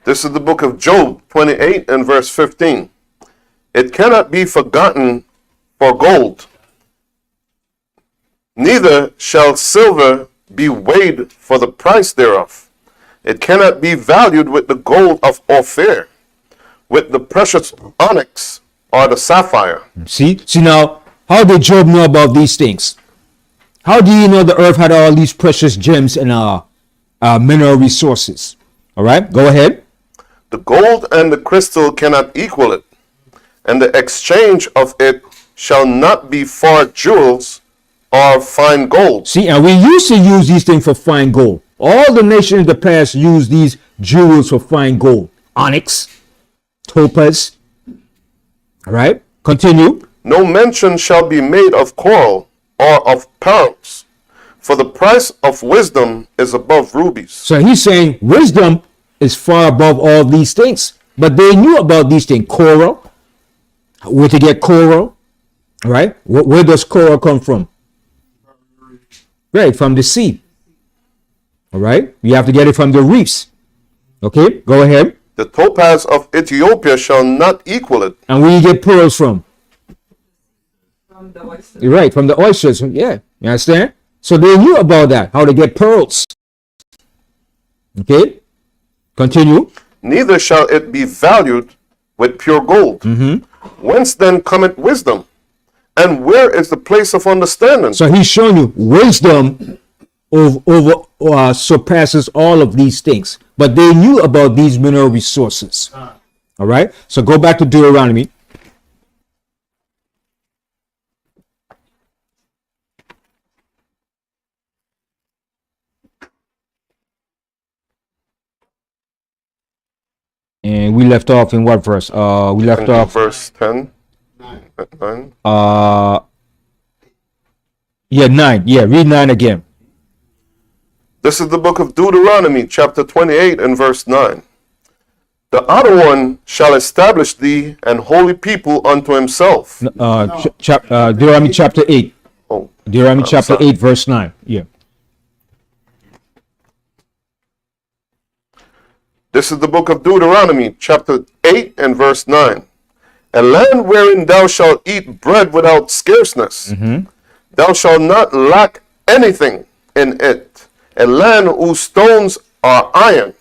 This is the book of Job 28 and verse 15. It cannot be forgotten for gold, neither shall silver be weighed for the price thereof. It cannot be valued with the gold of Ophir, with the precious onyx or the sapphire. See now, how did Job know about these things? How do you know the earth had all these precious gems and mineral resources? All right, go ahead. The gold and the crystal cannot equal it, and the exchange of it shall not be for jewels or fine gold. See, and we used to use these things for fine gold. All the nations in the past used these jewels for fine gold. Onyx, topaz. All right, continue. No mention shall be made of coral or of pearls, for the price of wisdom is above rubies. So he's saying wisdom is far above all these things. But they knew about these things. Coral, where to get coral, right? Where does coral come from? Right, from the sea. All right, you have to get it from the reefs. Okay, go ahead. The topaz of Ethiopia shall not equal it. And where you get pearls from? From the oyster. Right, from the oysters. Yeah, you understand? So they knew about that, how to get pearls. Okay, continue. Neither shall it be valued with pure gold. Whence then cometh wisdom? And where is the place of understanding? So he's showing you wisdom over surpasses all of these things. But they knew about these mineral resources. All right, so go back to Deuteronomy. And we left off in what verse? We left And off verse 10. 9. yeah, 9. Yeah, read 9 again. This is the book of Deuteronomy, chapter 28 and verse 9. The other one shall establish thee an holy people unto himself. Deuteronomy chapter 8. Oh, Deuteronomy chapter sorry. 8 verse 9. Yeah. This is the book of Deuteronomy, chapter 8 and verse 9. A land wherein thou shalt eat bread without scarceness. Thou shalt not lack anything in it. A land whose stones are iron,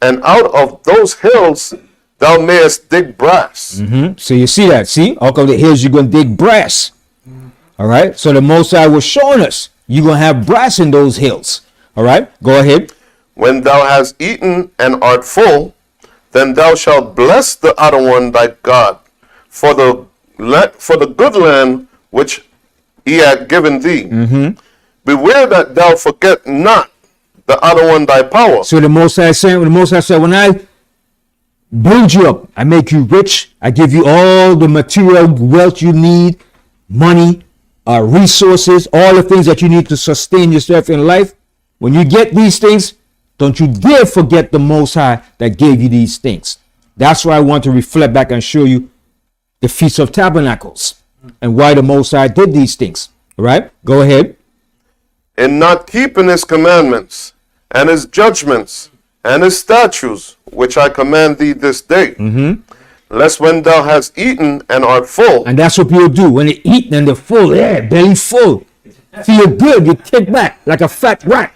and out of those hills thou mayest dig brass. So you see that. See? Out of the hills you're going to dig brass. All right. So the Most High was showing us you're going to have brass in those hills. All right. Go ahead. When thou hast eaten and art full, then thou shalt bless the other one thy God for the good land which he had given thee. Beware that thou forget not the other one thy power. So the Most High said, when I build you up, I make you rich, I give you all the material wealth you need, money, resources, all the things that you need to sustain yourself in life. When you get these things, don't you dare forget the Most High that gave you these things. That's why I want to reflect back and show you the Feast of Tabernacles and why the Most High did these things. All right, go ahead. In not keeping his commandments and his judgments, and his statutes, which I command thee this day. Lest when thou hast eaten and art full, And that's what people do when they eat and they're full. Yeah, belly full. Feel good. You kick back like a fat rat.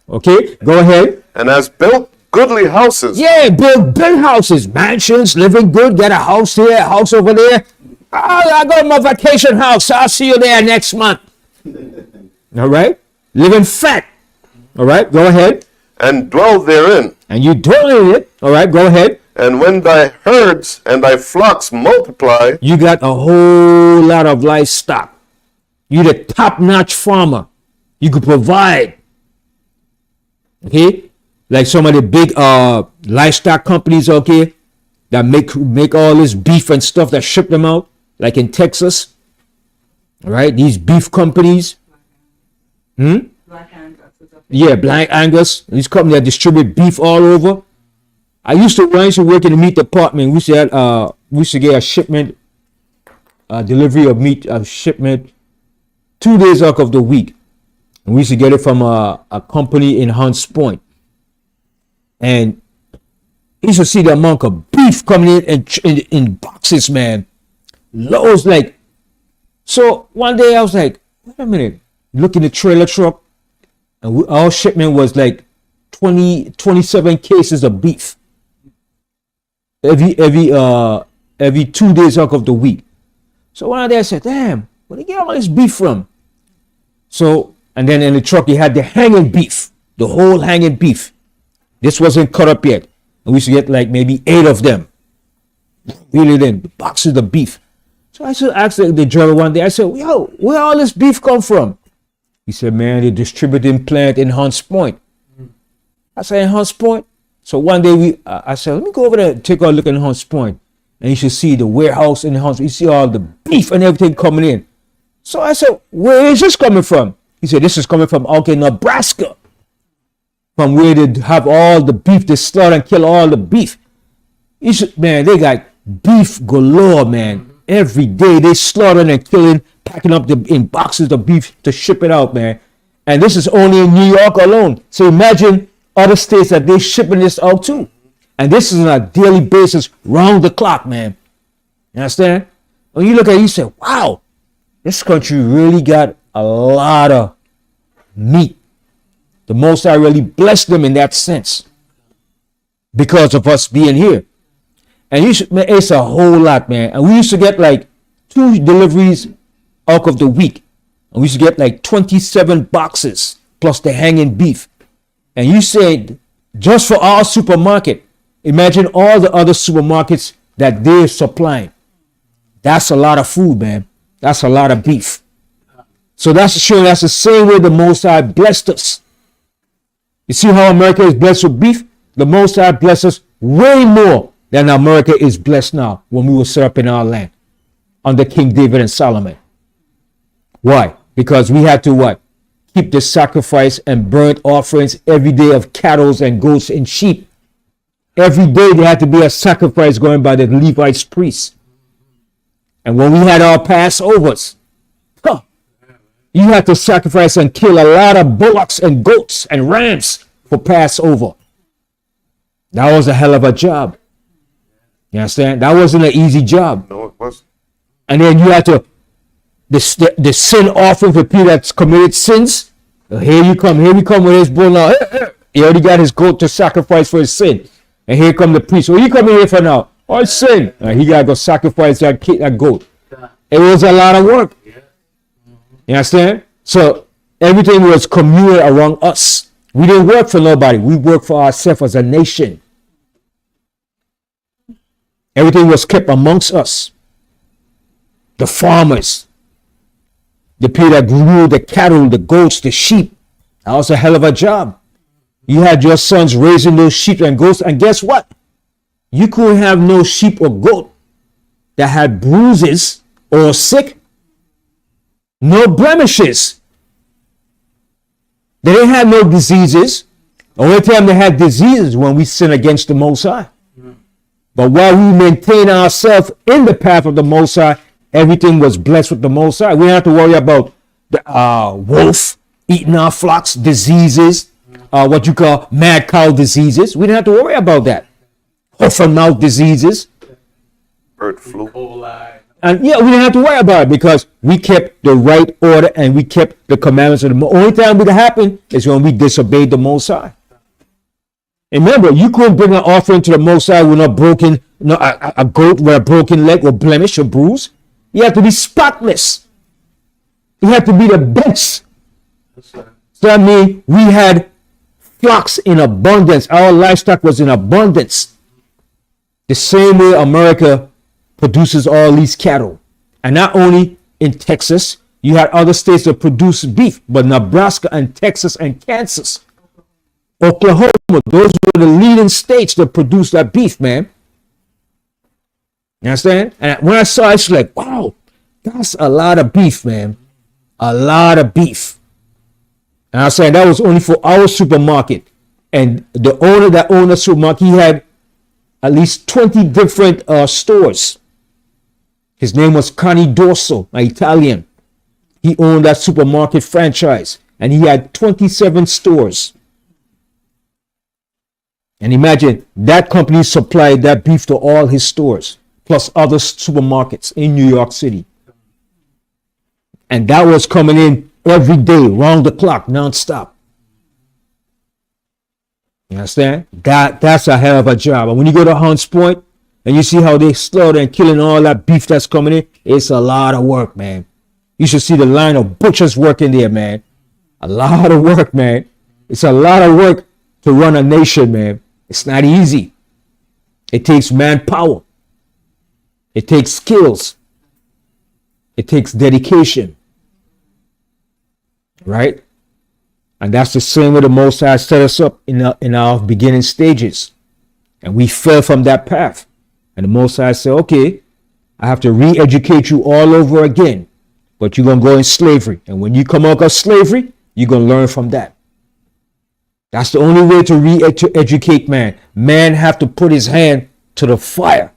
Okay, go ahead. and hast built goodly houses, Yeah, build big houses, mansions, living good. Get a house here, a house over there. Oh, I got my vacation house. I'll see you there next month. All right, living fat. All right, go ahead. and dwell therein. And you doing it. All right, go ahead. And when thy herds and thy flocks multiply, You got a whole lot of livestock. You the top-notch farmer. You could provide. Okay, like some of the big livestock companies, okay, that make all this beef and stuff that ship them out, like in Texas. All right, these beef companies. Black Angus is a Yeah, Black Angus. These companies that distribute beef all over. I used to work in the meat department. We used to get a shipment, delivery of meat, a shipment 2 days out of the week. And we used to get it from a company in Hunts Point. And you used to see the amount of beef coming in boxes, man. Loads like. So one day I was like, wait a minute. Look in the trailer truck. And our shipment was like 27 cases of beef. Every 2 days out of the week. So one day I said, damn, where they get all this beef from? So, and then in the truck, he had the hanging beef, the whole hanging beef. This wasn't cut up yet. And we used to get like maybe 8 of them. Really then, the boxes of beef. So I asked the driver one day, I said, yo, where all this beef come from? He said, man, the distributing plant in Hunts Point. I said, in Hunts Point? So one day I said, let me go over there and take a look at Hunts Point. And you should see the warehouse in the Hunts. You see all the beef and everything coming in. So I said, where is this coming from? He said, this is coming from out in Nebraska. From where they have all the beef, they slaughter and kill all the beef. You should, man, they got beef galore, man. Every day they slaughtering and killing, packing up in boxes of beef to ship it out, man. And this is only in New York alone. So imagine other states that they shipping this out too. And this is on a daily basis, round the clock, man. You understand? When you look at it, you say, wow, this country really got a lot of meat. The Most High really blessed them in that sense because of us being here. And man, it's a whole lot, man. And we used to get like 2 deliveries out of the week. And we used to get like 27 boxes plus the hanging beef. And you said, just for our supermarket, imagine all the other supermarkets that they're supplying. That's a lot of food, man. That's a lot of beef. So that's showing that's the same way the Most High blessed us. You see how America is blessed with beef? The Most High blessed us way more than America is blessed now when we were set up in our land under King David and Solomon. Why? Because we had to what? Keep the sacrifice and burnt offerings every day of cattle and goats and sheep. Every day there had to be a sacrifice going by the Levites priests. And when we had our Passovers, you had to sacrifice and kill a lot of bullocks and goats and rams for Passover. That was a hell of a job. You understand? That wasn't an easy job. no, it wasn't. And then you had to, the sin offering for people that's committed sins. Here we come with his bull now. He already got his goat to sacrifice for his sin. And here come the priest. What are you coming here for now? Oh, it's sin. He got to go sacrifice that goat. It was a lot of work. You understand? So everything was communal around us. We didn't work for nobody. We worked for ourselves as a nation. Everything was kept amongst us. The farmers, the people that grew the cattle, the goats, the sheep. That was a hell of a job. You had your sons raising those sheep and goats, and guess what? You couldn't have no sheep or goat that had bruises or sick, no blemishes. They didn't have no diseases. The only time they had diseases when we sin against the Most High. But while we maintain ourselves in the path of the Most High, everything was blessed with the Most High. We didn't have to worry about the wolf eating our flocks, diseases. what you call mad cow diseases. We didn't have to worry about that. Hoof and mouth diseases. Bird flu. Coli. And yeah, we didn't have to worry about it because we kept the right order and we kept the commandments. The only time it happened is when we disobeyed the Most High. And remember, you couldn't bring an offering to the Most High with a goat with a broken leg or blemish or bruise. You have to be spotless. You have to be the best. That's right. So that means we had flocks in abundance. Our livestock was in abundance. The same way America produces all these cattle. And not only in Texas, you had other states that produce beef, but Nebraska and Texas and Kansas, Oklahoma, those were the leading states that produced that beef, man. You understand? And when I saw it, it's like, wow, that's a lot of beef, man. A lot of beef. And I was saying that was only for our supermarket. And the owner that owned the supermarket, he had at least 20 different stores. His name was Connie Dorso, an Italian. He owned that supermarket franchise. And he had 27 stores. And imagine that company supplied that beef to all his stores, plus other supermarkets in New York City. And that was coming in every day, round the clock, non-stop. You understand? That's a hell of a job. And when you go to Hunts Point and you see how they slaughter and killing all that beef that's coming in, it's a lot of work, man. You should see the line of butchers working there, man. A lot of work, man. It's a lot of work to run a nation, man. It's not easy. It takes manpower. It takes skills. It takes dedication. Right? And that's the same way the Most High set us up in our beginning stages. And we fell from that path. And the Most High said, okay, I have to re-educate you all over again. But you're going to go in slavery. And when you come out of slavery, you're going to learn from that. That's the only way to re-educate man. Man have to put his hand to the fire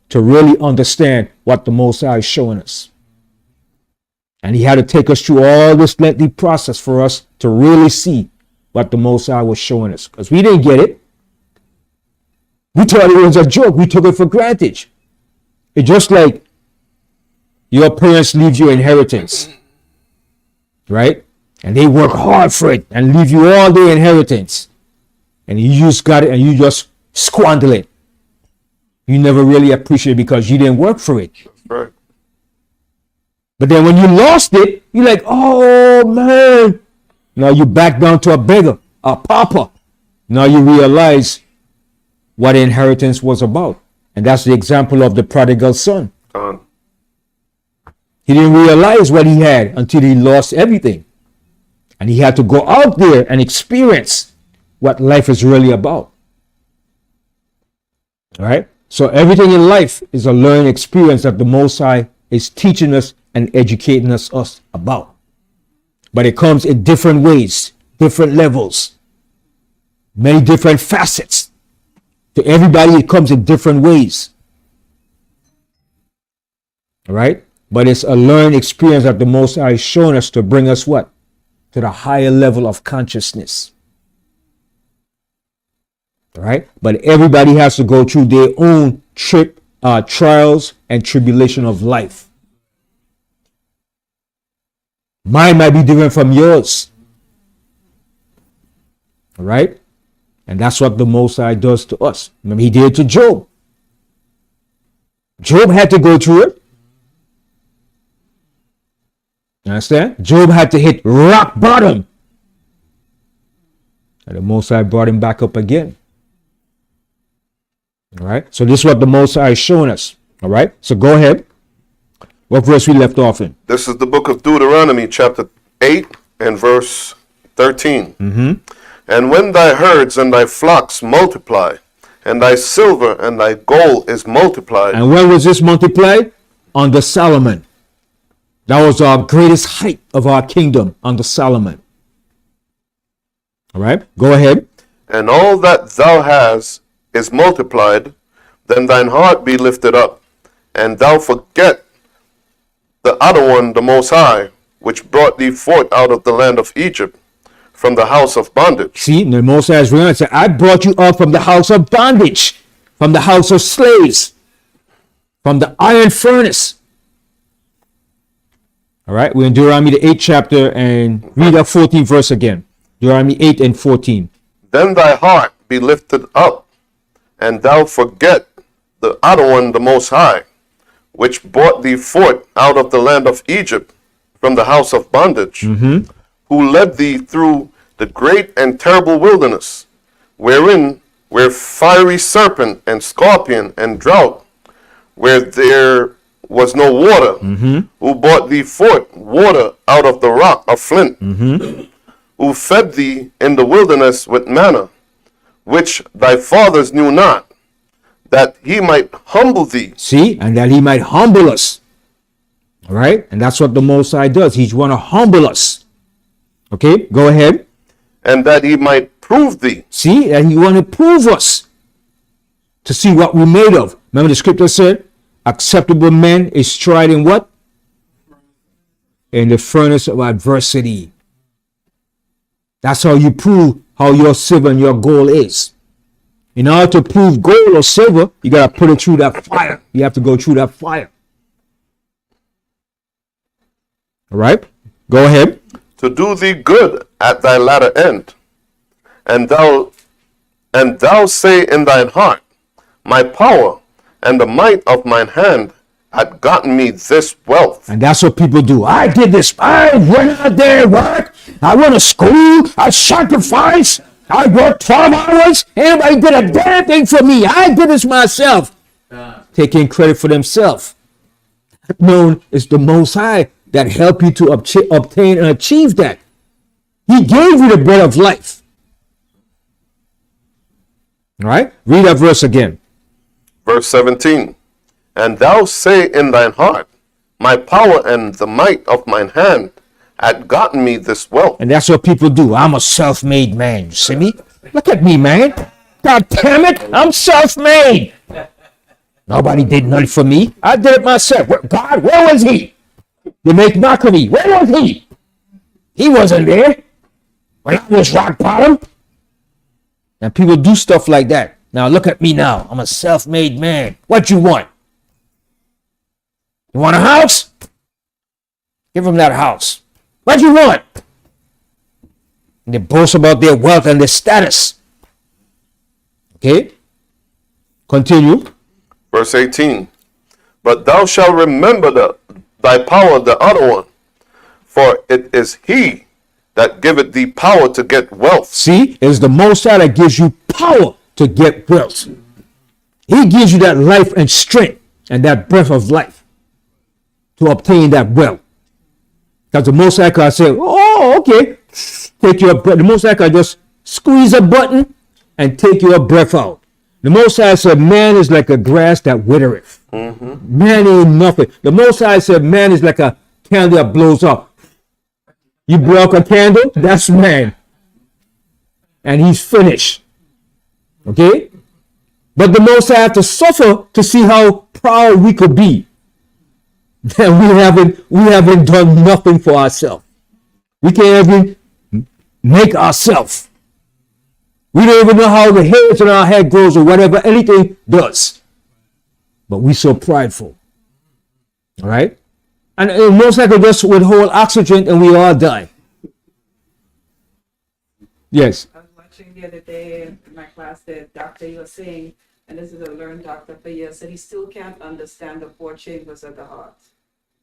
to really understand what the Most High is showing us. And he had to take us through all this lengthy process for us to really see what the Most High was showing us. Because we didn't get it. We thought it was a joke. We took it for granted. It's just like your parents leave you inheritance. Right? And they work hard for it and leave you all their inheritance. And you just got it and you just squander it. You never really appreciate it because you didn't work for it. That's right. But then when you lost it, you're like, oh man. Now you back down to a beggar, a pauper. Now you realize what inheritance was about. And that's the example of the prodigal son. He didn't realize what he had until he lost everything. And he had to go out there and experience what life is really about. All right? So everything in life is a learning experience that the Most High is teaching us and educating us about. But it comes in different ways, different levels, many different facets. To everybody, it comes in different ways. All right? But it's a learned experience that the Most High is showing us to bring us what? To the higher level of consciousness. All right? But everybody has to go through their own trials and tribulation of life. Mine might be different from yours. All right? And that's what the Most High does to us. Remember, he did it to Job. Job had to go through it. You understand? Job had to hit rock bottom. And the Most High brought him back up again. All right? So this is what the Most High is showing us. All right? So go ahead. What verse we left off in? This is the book of Deuteronomy, chapter 8 and verse 13. And when thy herds and thy flocks multiply, and thy silver and thy gold is multiplied. And when was this multiplied? Under Solomon. That was our greatest height of our kingdom under Solomon. All right, go ahead. And all that thou hast is multiplied, then thine heart be lifted up, and thou forget the other one, the Most High, which brought thee forth out of the land of Egypt, from the house of bondage. See, the Most High is real. I brought you up from the house of bondage, from the house of slaves, from the iron furnace. All right, we're in Deuteronomy the 8th chapter and read that 14th verse again. Deuteronomy 8 and 14. Then thy heart be lifted up, and thou forget the other one, the Most High, which brought thee forth out of the land of Egypt from the house of bondage, who led thee through the great and terrible wilderness, where fiery serpent and scorpion and drought, where there was no water, who brought thee forth water out of the rock of flint, who fed thee in the wilderness with manna, which thy fathers knew not, that he might humble thee. See, and that he might humble us. All right, and that's what the Most High does. He's want to humble us. Okay, go ahead. And that he might prove thee. See, and he want to prove us to see what we're made of. Remember the scripture said, acceptable man is tried in what? In the furnace of adversity. That's how you prove how your silver and your gold is. In order to prove gold or silver, you got to put it through that fire. You have to go through that fire. All right, go ahead. To do thee good at thy latter end. And thou say in thine heart, my power and the might of mine hand had gotten me this wealth. And that's what people do. I did this. I went out there and worked. I went to school. I sacrificed. I worked 12 hours. Anybody did a damn thing for me. I did this myself. Taking credit for themselves. Known is the Most High that helped you to obtain and achieve that. He gave you the bread of life. All right? Read that verse again. Verse 17. And thou say in thine heart, my power and the might of mine hand had gotten me this wealth. And that's what people do. I'm a self-made man. You see me? Look at me, man. God damn it. I'm self-made. Nobody did nothing for me. I did it myself. God, where was he? You make mockery. Where was he? He wasn't there when I was rock bottom. And people do stuff like that. Now look at me now. I'm a self-made man. What you want? You want a house? Give them that house. What you want? And they boast about their wealth and their status. Okay? Continue. Verse 18. But thou shalt remember thy power, the other one, for it is he that giveth thee power to get wealth. See, it's the Most High that gives you power to get wealth. He gives you that life and strength and that breath of life to obtain that wealth. Because the Most High can say, oh, okay, take your breath. The Most High can just squeeze a button and take your breath out. The Most High said, man is like a grass that withereth. Man ain't nothing. The Most High said, man is like a candle that blows up. You blow up a candle, that's man. And he's finished. Okay? But the Most High have to suffer to see how proud we could be. And we haven't done nothing for ourselves. We can't even make ourselves. We don't even know how the hairs on our head grows or whatever anything does. But we so prideful. All right? And most likely just withhold oxygen and we all die. Yes. I was watching the other day in my class, the doctor, he was saying, and this is a learned doctor for years, said he still can't understand the four chambers of the heart.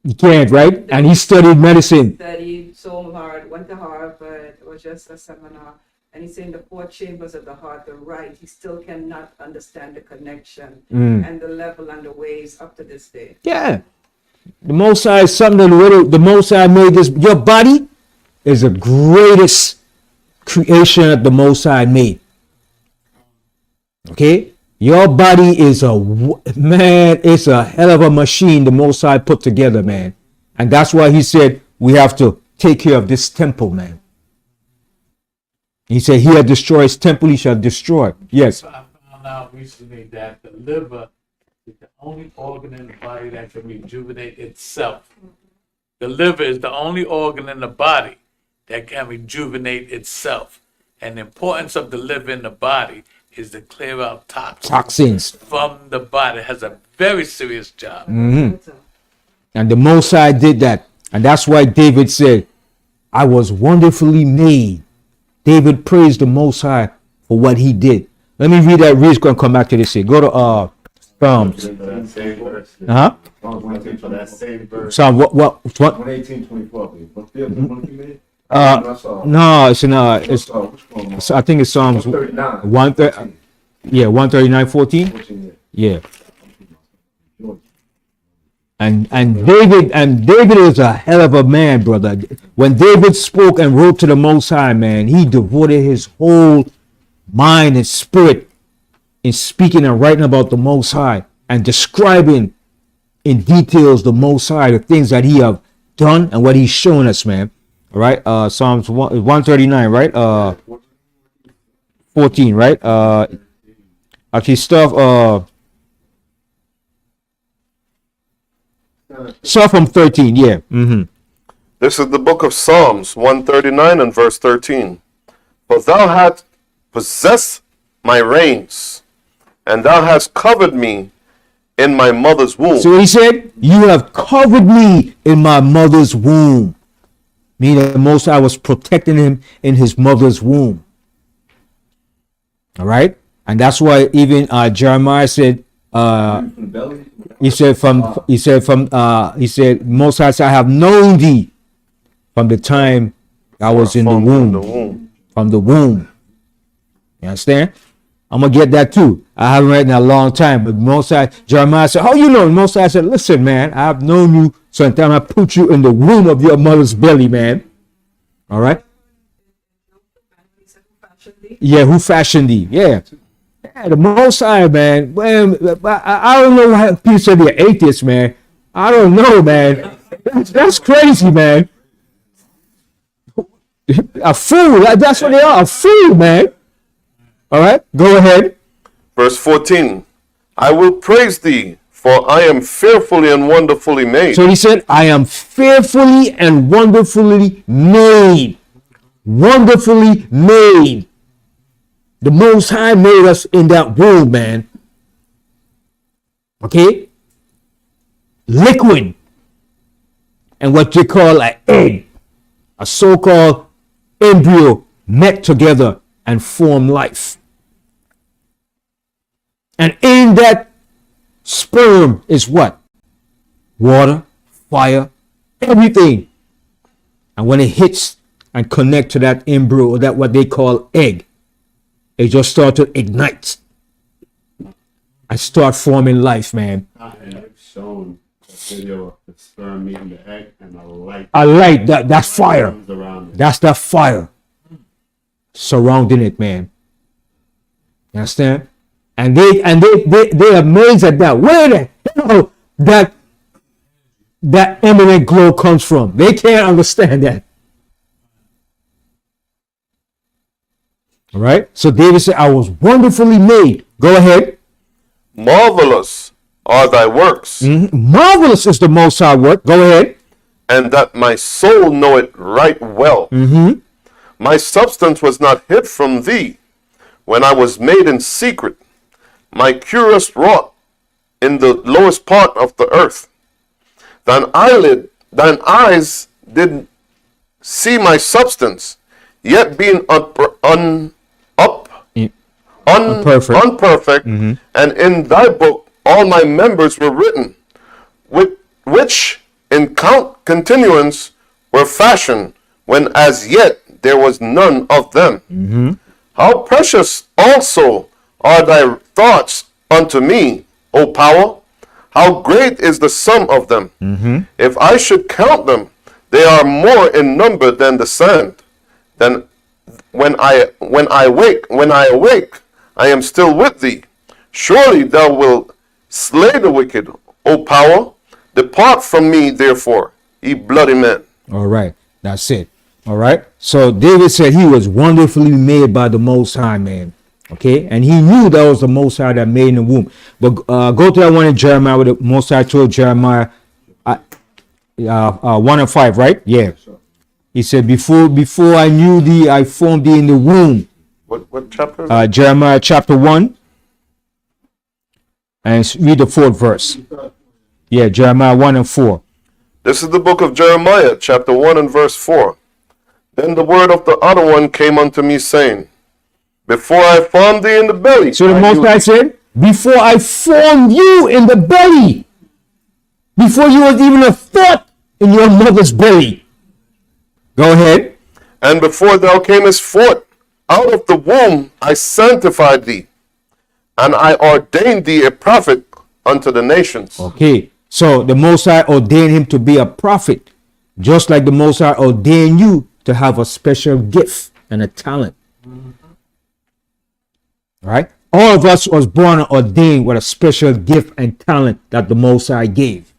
You can't, right? And he studied medicine. Studied so hard, went to Harvard, it was just a seminar, and he's saying the four chambers of the heart, the right, he still cannot understand the connection and the level and the ways up to this day. Yeah. The Most High is something the Most High made this. Your body is the greatest creation that the Most High made. Okay? Your body is it's a hell of a machine the Most High put together, man. And that's why he said we have to take care of this temple, man. He said he that destroys temple, he shall destroy. Yes. I found out recently that the liver is the only organ in the body that can rejuvenate itself. The liver is the only organ in the body that can rejuvenate itself. And the importance of the liver in the body is to clear out Toxins. from the body. It has a very serious job. And the Most High did that. And that's why David said, I was wonderfully made. David praised the Most High for what he did. Let me read that. Read's going to come back to this here. Go to Psalms. For that same verse. Uh-huh. For that same verse. Psalm what? 118, 24, please. What's the other one you made? No, it's I think it's Psalms 139. 130. Yeah, 139:14. 14, Yeah. And David is a hell of a man, brother. When David spoke and wrote to the Most High, man, he devoted his whole mind and spirit in speaking and writing about the Most High and describing in details the Most High, the things that he have done and what he's shown us, man. All right, Psalms 139, right? 14, right? Actually, start from 13, yeah. This is the book of Psalms 139 and verse 13. For thou hast possessed my reins, and thou hast covered me in my mother's womb. So he said, you have covered me in my mother's womb. Meaning the Most High was protecting him in his mother's womb. All right? And that's why even Jeremiah said, he said, Most High said, I have known thee from the time I was in the womb. From the womb. You understand? I'm going to get that too. I haven't read in a long time. But Most High, Jeremiah said, how you know? Most High said, listen, man, I have known you since the time I put you in the womb of your mother's belly, man. All right? Yeah, who fashioned thee? Yeah. Yeah, the Most High, man. Well, I don't know why people say they're atheists, man. I don't know, man. That's crazy, man. A fool. That's what they are. A fool, man. All right, go ahead. Verse 14. I will praise thee, for I am fearfully and wonderfully made. So he said, I am fearfully and wonderfully made. Wonderfully made. The Most High made us in that womb, man. Okay? Liquid. And what you call an egg. A so-called embryo met together and form life. And in that sperm is what? Water, fire, everything. And when it hits and connect to that embryo, or that what they call egg, it just start to ignite and start forming life, man. I have shown a video of the sperm meeting the egg and a light. A light, that's fire. comes around it. That's that fire surrounding it, man. You understand? And they amazed at that. Where the hell that eminent glow comes from? They can't understand that. All right. So David said, "I was wonderfully made." Go ahead. Marvelous are thy works, Marvelous is the Most High work. Go ahead. and that my soul know it right well. My substance was not hid from thee when I was made in secret, my curious wrought in the lowest part of the earth. Thine eyes did see my substance, yet being unperfect, and in thy book all my members were written, which in continuance were fashioned, when as yet there was none of them. How precious also are thy thoughts unto me, O power! How great is the sum of them! If I should count them, they are more in number than the sand. Then when I awake, I am still with thee. Surely thou wilt slay the wicked, O power. Depart from me, therefore, ye bloody men. All right. That's it. All right. So David said he was wonderfully made by the Most High, man. Okay. And he knew that was the Most High that made in the womb. But go to that one in Jeremiah, where the Most High told Jeremiah 1 and 5, right? Yeah. He said, before I knew thee, I formed thee in the womb. What chapter? Is it? Jeremiah chapter 1. And read the 4th verse. Yeah, Jeremiah 1 and 4. This is the book of Jeremiah, chapter 1 and verse 4. Then the word of the other one came unto me, saying, Before I formed thee in the belly. So the I Most knew High thee." said, before I formed you in the belly, before you was even a thought in your mother's belly. Go ahead. And before thou camest forth out of the womb, I sanctified thee, and I ordained thee a prophet unto the nations. Okay, so the Most High ordained him to be a prophet, just like the Most High ordained you to have a special gift and a talent. Right? All of us was born and ordained with a special gift and talent that the Most High gave.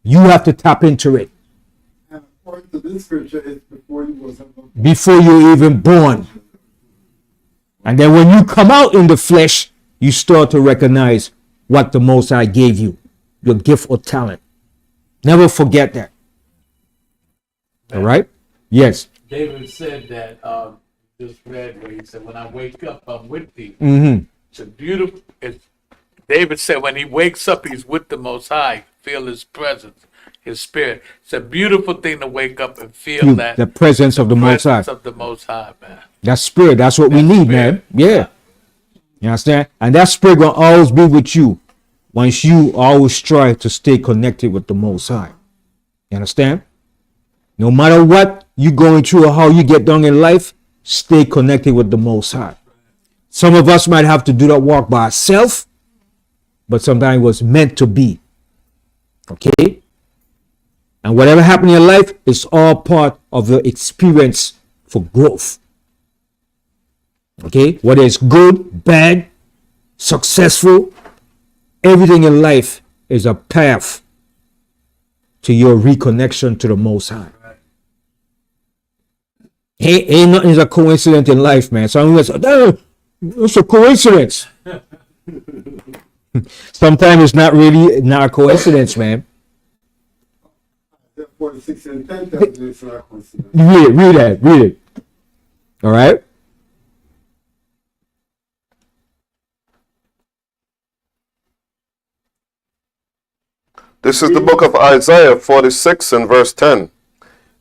You have to tap into it And according to this scripture, it's before you was ever before you're even born. And then when you come out in the flesh, you start to recognize what the Most High gave you, your gift or talent. Never forget that. All right? Yes. David said that, just read where he said, when I wake up, I'm with thee. Mm-hmm. It's a beautiful, David said when he wakes up, he's with the Most High, feel his presence, his spirit. It's a beautiful thing to wake up and feel that The presence of the Most High. presence of the Most High, man. That spirit, that's what we need, man. Yeah. You understand? And that spirit will always be with you once you always strive to stay connected with the Most High. You understand? No matter what you're going through or how you get down in life, stay connected with the Most High. Some of us might have to do that walk by ourselves, but sometimes it was meant to be. Okay? And whatever happened in your life is all part of your experience for growth. Okay? Whether it's good, bad, successful, everything in life is a path to your reconnection to the Most High. Ain't nothing is a coincidence in life, man. Some people say, "Oh, it's a coincidence." Sometimes it's not really not a coincidence, man. 46 and 10 tells you it's not coincidence. Read it. All right. This is the book of Isaiah 46 and verse 10.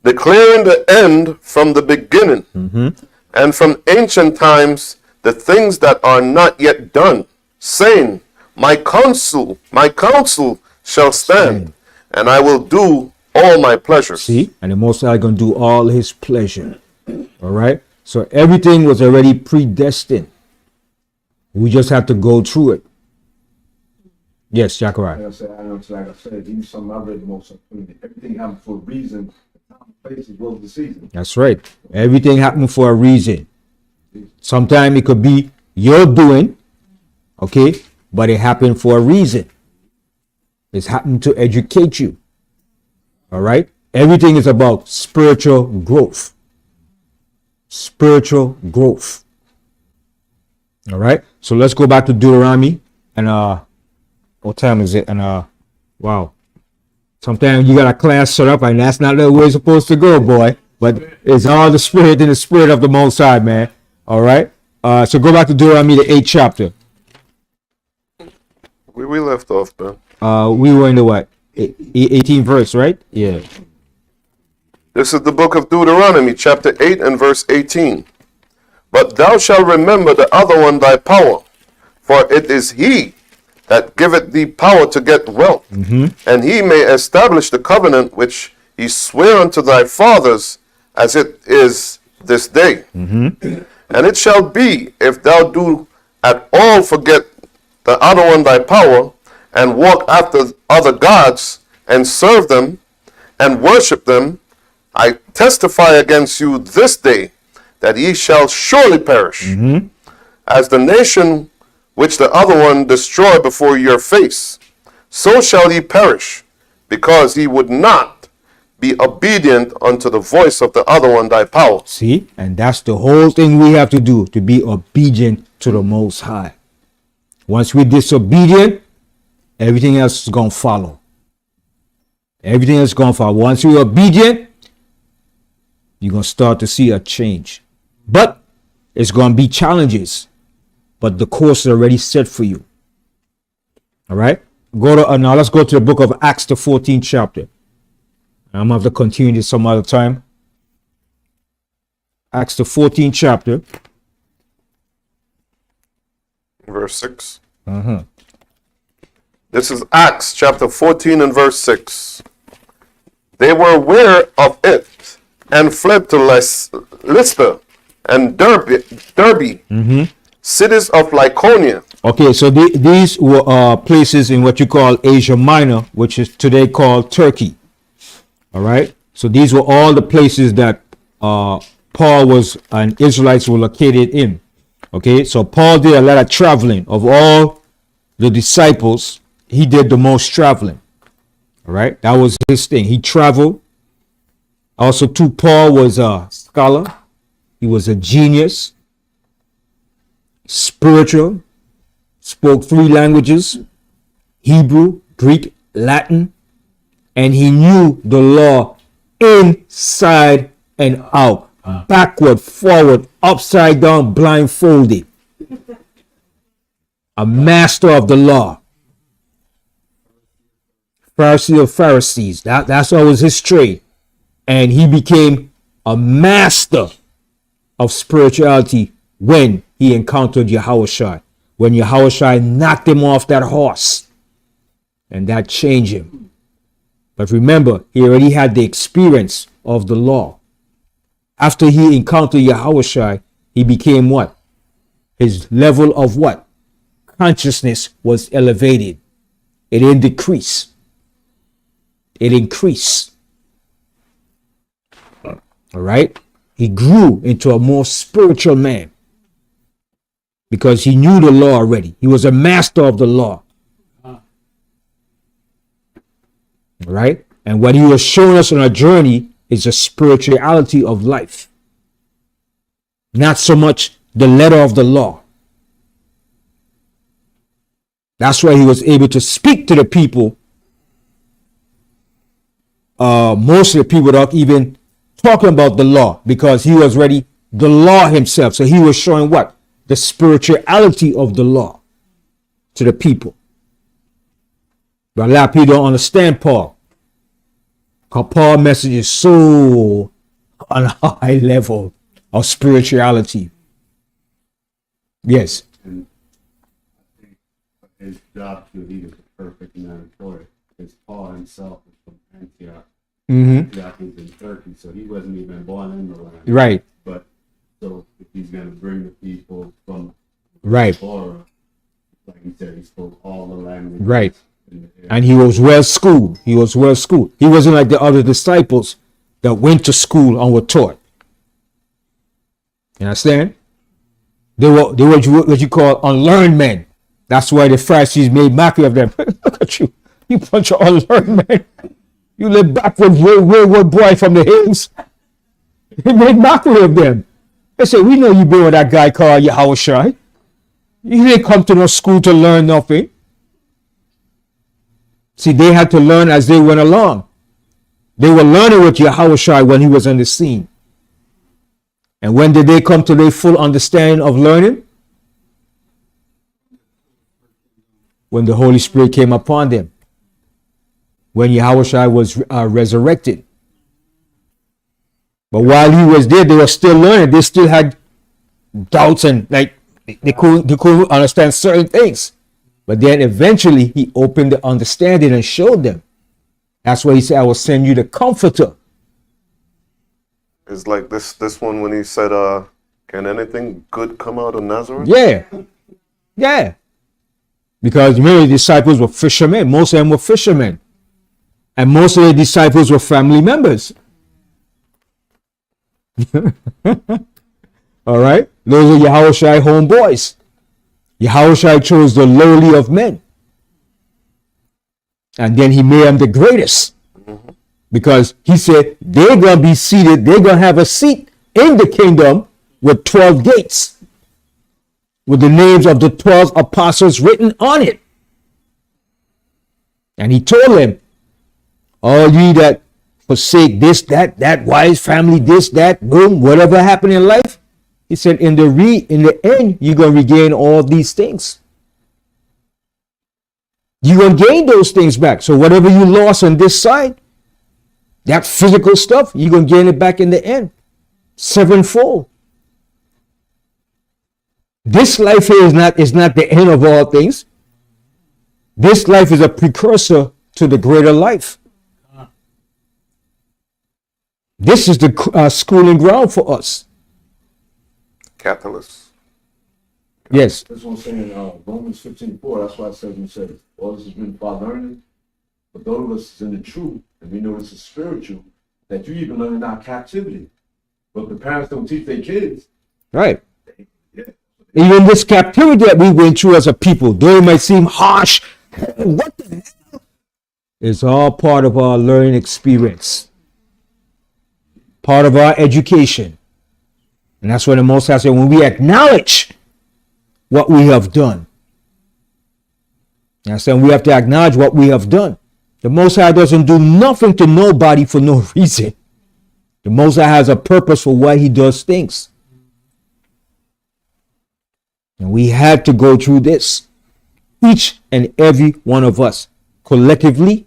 Declaring the end from the beginning, and from ancient times the things that are not yet done, saying, My counsel shall stand, and I will do all my pleasure. See, and the Most High gonna do all His pleasure. All right. So everything was already predestined. We just have to go through it. Yes, Zachariah. Like I said, even some I read most of them. Everything happened for a reason. Place as well as the season. That's right. Everything happened for a reason. Sometimes it could be your doing, okay, but it happened for a reason. It's happened to educate you. All right. Everything is about spiritual growth. Spiritual growth. All right. So let's go back to Deuteronomy and what time is it? And wow. Sometimes you got a class set up and that's not the way it's supposed to go, boy. But it's all the spirit and the spirit of the Most High, man. All right. So go back to Deuteronomy, the 8th chapter. We left off, man. We were in the what? 18th verse, right? Yeah. This is the book of Deuteronomy, chapter 8 and verse 18. But thou shalt remember the other one thy power, for it is he that giveth thee power to get wealth, and he may establish the covenant which he sware unto thy fathers, as it is this day. And it shall be, if thou do at all forget the other one thy power, and walk after other gods, and serve them, and worship them, I testify against you this day, that ye shall surely perish, as the nation which the other one destroyed before your face. So shall ye perish, because he would not be obedient unto the voice of the other one thy power. See, and that's the whole thing we have to do, to be obedient to the Most High. Once we're disobedient, everything else is going to follow. Everything else is going to follow. Once we're obedient, You're going to start to see a change. But it's going to be challenges. But the course is already set for you. All right? Now let's go to the book of Acts, the 14th chapter. I'm going to have to continue this some other time. Acts, the 14th chapter. Verse 6. This is Acts chapter 14 and verse 6. They were aware of it and fled to Lystra and Derbe, cities of Lycaonia. Okay, so these were places in what you call Asia Minor, which is today called Turkey. All right, so these were all the places that Paul was and Israelites were located in. Okay, so Paul did a lot of traveling. Of all the disciples, he did the most traveling. All right, that was his thing. He traveled. Also, too, Paul was a scholar. He was a genius, spiritual, spoke 3 languages, Hebrew, Greek, Latin, and he knew the law inside and out, backward, forward, upside down, blindfolded. A master of the law. Pharisee of Pharisees. That's what was his trade. And he became a master of spirituality when he encountered Yahushua. When Yahushua knocked him off that horse. And that changed him. But remember, he already had the experience of the law. After he encountered Yahushua, he became what? His level of what? Consciousness was elevated. It didn't decrease. It increased. All right? He grew into a more spiritual man because he knew the law already. He was a master of the law. All right? And what he was showing us on our journey is the spirituality of life. Not so much the letter of the law. That's why he was able to speak to the people. Most of the people without even talking about the law, because he was already the law himself. So he was showing what? The spirituality of the law to the people. But a lot of people don't understand Paul. Because Paul's message is so on a high level of spirituality. Yes. And I think his job to lead is a perfect man for it. Because Paul himself was from Antioch. Antioch was in Turkey, so he wasn't even born in the land. Right. But so if he's going to bring the people from Right. Torah, like he said, he spoke all the languages. Right. in the area. And he was well schooled. He was well schooled. He wasn't like the other disciples that went to school and were taught. You understand? They were what you call unlearned men. That's why the Pharisees made mockery of them. Look at you. You bunch of unlearned men. You live backward, wayward boy from the hills. They made mockery of them. They said, we know you've been with that guy called Yahushua. You didn't come to no school to learn nothing. See, they had to learn as they went along. They were learning with Yahushua when he was on the scene. And when did they come to their full understanding of learning? When the Holy Spirit came upon them. When Yahushua was resurrected. But while he was there, they were still learning. They still had doubts and they couldn't understand certain things. But then eventually he opened the understanding and showed them. That's why he said, I will send you the comforter. It's like this one when he said, can anything good come out of Nazareth? Yeah. Yeah. Because remember, the disciples were fishermen. Most of them were fishermen. And most of the disciples were family members. All right? Those are Yahushua homeboys. Yahushua chose the lowly of men. And then he made them the greatest. Because he said, they're going to be seated, they're going to have a seat in the kingdom with 12 gates. With the names of the 12 apostles written on it. And he told them, all ye that forsake this, that wise family, this, that, boom, whatever happened in life. He said, in the end, you're gonna regain all these things. You're gonna gain those things back. So whatever you lost on this side, that physical stuff, you're gonna gain it back in the end, sevenfold. This life here is not the end of all things. This life is a precursor to the greater life. This is the schooling ground for us. Catalyst. Yes. That's what I'm saying, Romans 15:4, that's why it says, when it says, all this has been by learning, but those of us in the truth, and we know this is spiritual, that you even learn in our captivity. But if the parents don't teach their kids, Right. yeah. Even this captivity that we went through as a people, though it might seem harsh, what the hell? It's all part of our learning experience, part of our education. And that's what the Most High said, when we acknowledge what we have done. And I said we have to acknowledge what we have done. The Most High doesn't do nothing to nobody for no reason. The Most High has a purpose for why he does things. And we had to go through this. Each and every one of us, collectively,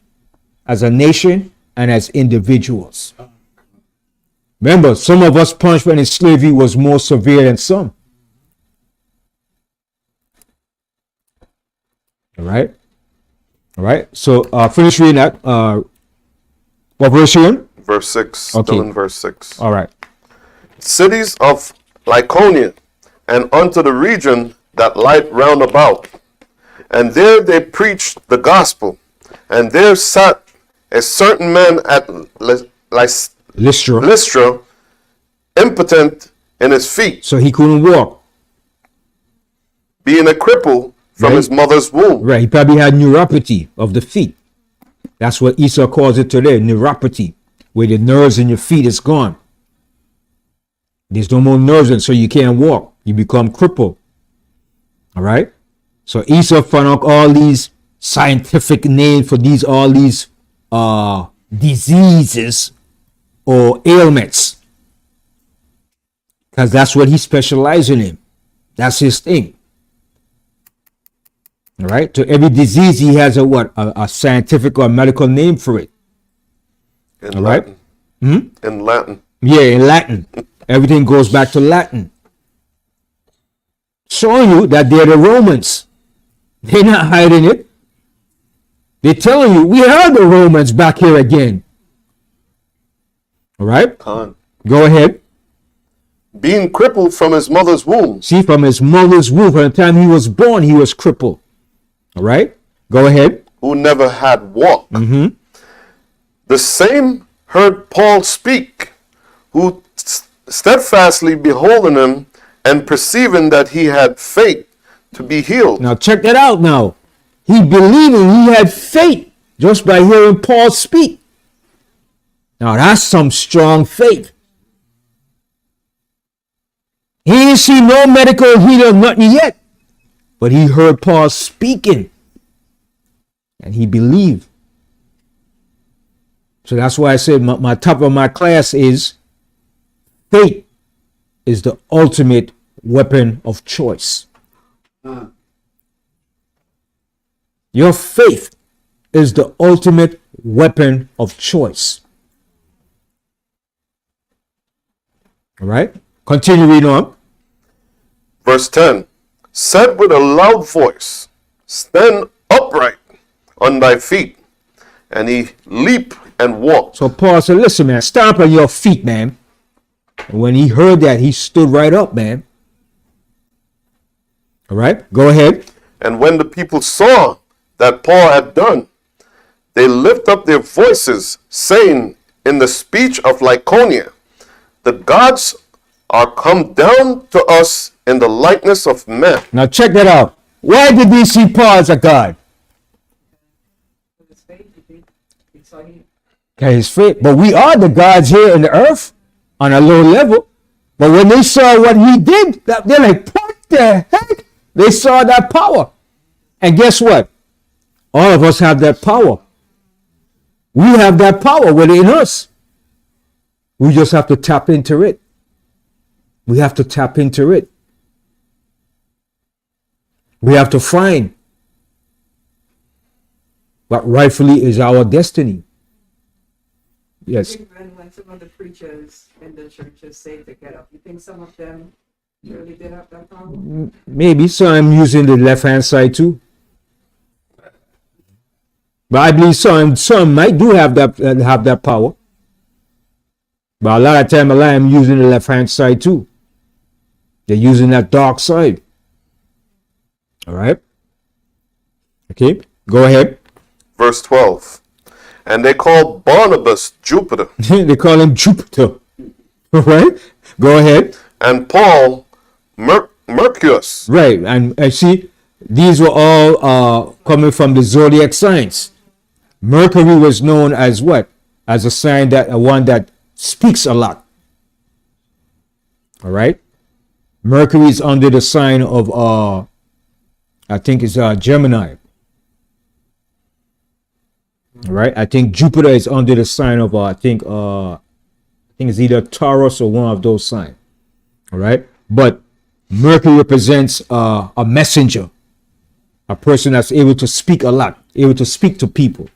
as a nation, and as individuals. Remember, some of us punishment in slavery was more severe than some. All right? All right? So, finish reading that. What verse you in? Verse 6. Okay. Still in verse 6. All right. Cities of Lycaonia, and unto the region that light round about. And there they preached the gospel. And there sat a certain man at Lystra. impotent in his feet, So he couldn't walk. being a cripple from Right. his mother's womb. Right. He probably had neuropathy of the feet. That's what Esau calls it today, neuropathy, where the nerves in your feet is gone. There's no more nerves, and so you can't walk. You become crippled. All right. So Esau found out all these scientific names for all these diseases or ailments, because that's what he specializes in. That's his thing. All right. To every disease, he has a scientific or medical name for it. In All right. Latin. In Latin. Yeah, in Latin. Everything goes back to Latin. Showing you that they're the Romans. They're not hiding it. They're telling you, we are the Romans back here again. All right. Khan. Go ahead. Being crippled from his mother's womb. See, from his mother's womb, from the time he was born, he was crippled. All right. Go ahead. Who never had walked. Mm-hmm. The same heard Paul speak, who steadfastly beholding him and perceiving that he had faith to be healed. Now check that out now. He believing, he had faith just by hearing Paul speak. Now that's some strong faith. He didn't see no medical healer, nothing yet. But he heard Paul speaking. And he believed. So that's why I said my top of my class is faith is the ultimate weapon of choice. Your faith is the ultimate weapon of choice. All right? Continue reading on. Verse 10. Said with a loud voice, stand upright on thy feet. And he leaped and walked. So Paul said, listen, man, stand up on your feet, man. And when he heard that, he stood right up, man. All right? Go ahead. And when the people saw that Paul had done, they lift up their voices, saying in the speech of Lycaonia, the gods are come down to us in the likeness of men. Now check that out. Why did they see Paul as a god? His faith, he saw he Okay, his faith. But we are the gods here in the earth on a low level. But when they saw what he did, they're like, what the heck? They saw that power. And guess what? All of us have that power. We have that power within us. We just have to tap into it. We have to tap into it. We have to find what rightfully is our destiny. Yes. When some of the preachers in the churches say to get up, you think some of them really did have that problem? Maybe some using the left hand side too. But I believe some might do have that power. But a lot of time, a lot of them using the left hand side too. They're using that dark side. All right. Okay. Go ahead. Verse 12. And they called Barnabas Jupiter, They call him Jupiter. All right. Go ahead. and Paul Mercurius. Right. And see, these were all coming from the zodiac signs. Mercury was known as what? As a sign that one that speaks a lot. All right. Mercury is under the sign of I think it's Gemini. All right. I think Jupiter is under the sign of I think it's either Taurus or one of those signs. All right. But Mercury represents a messenger, a person that's able to speak a lot, able to speak to people.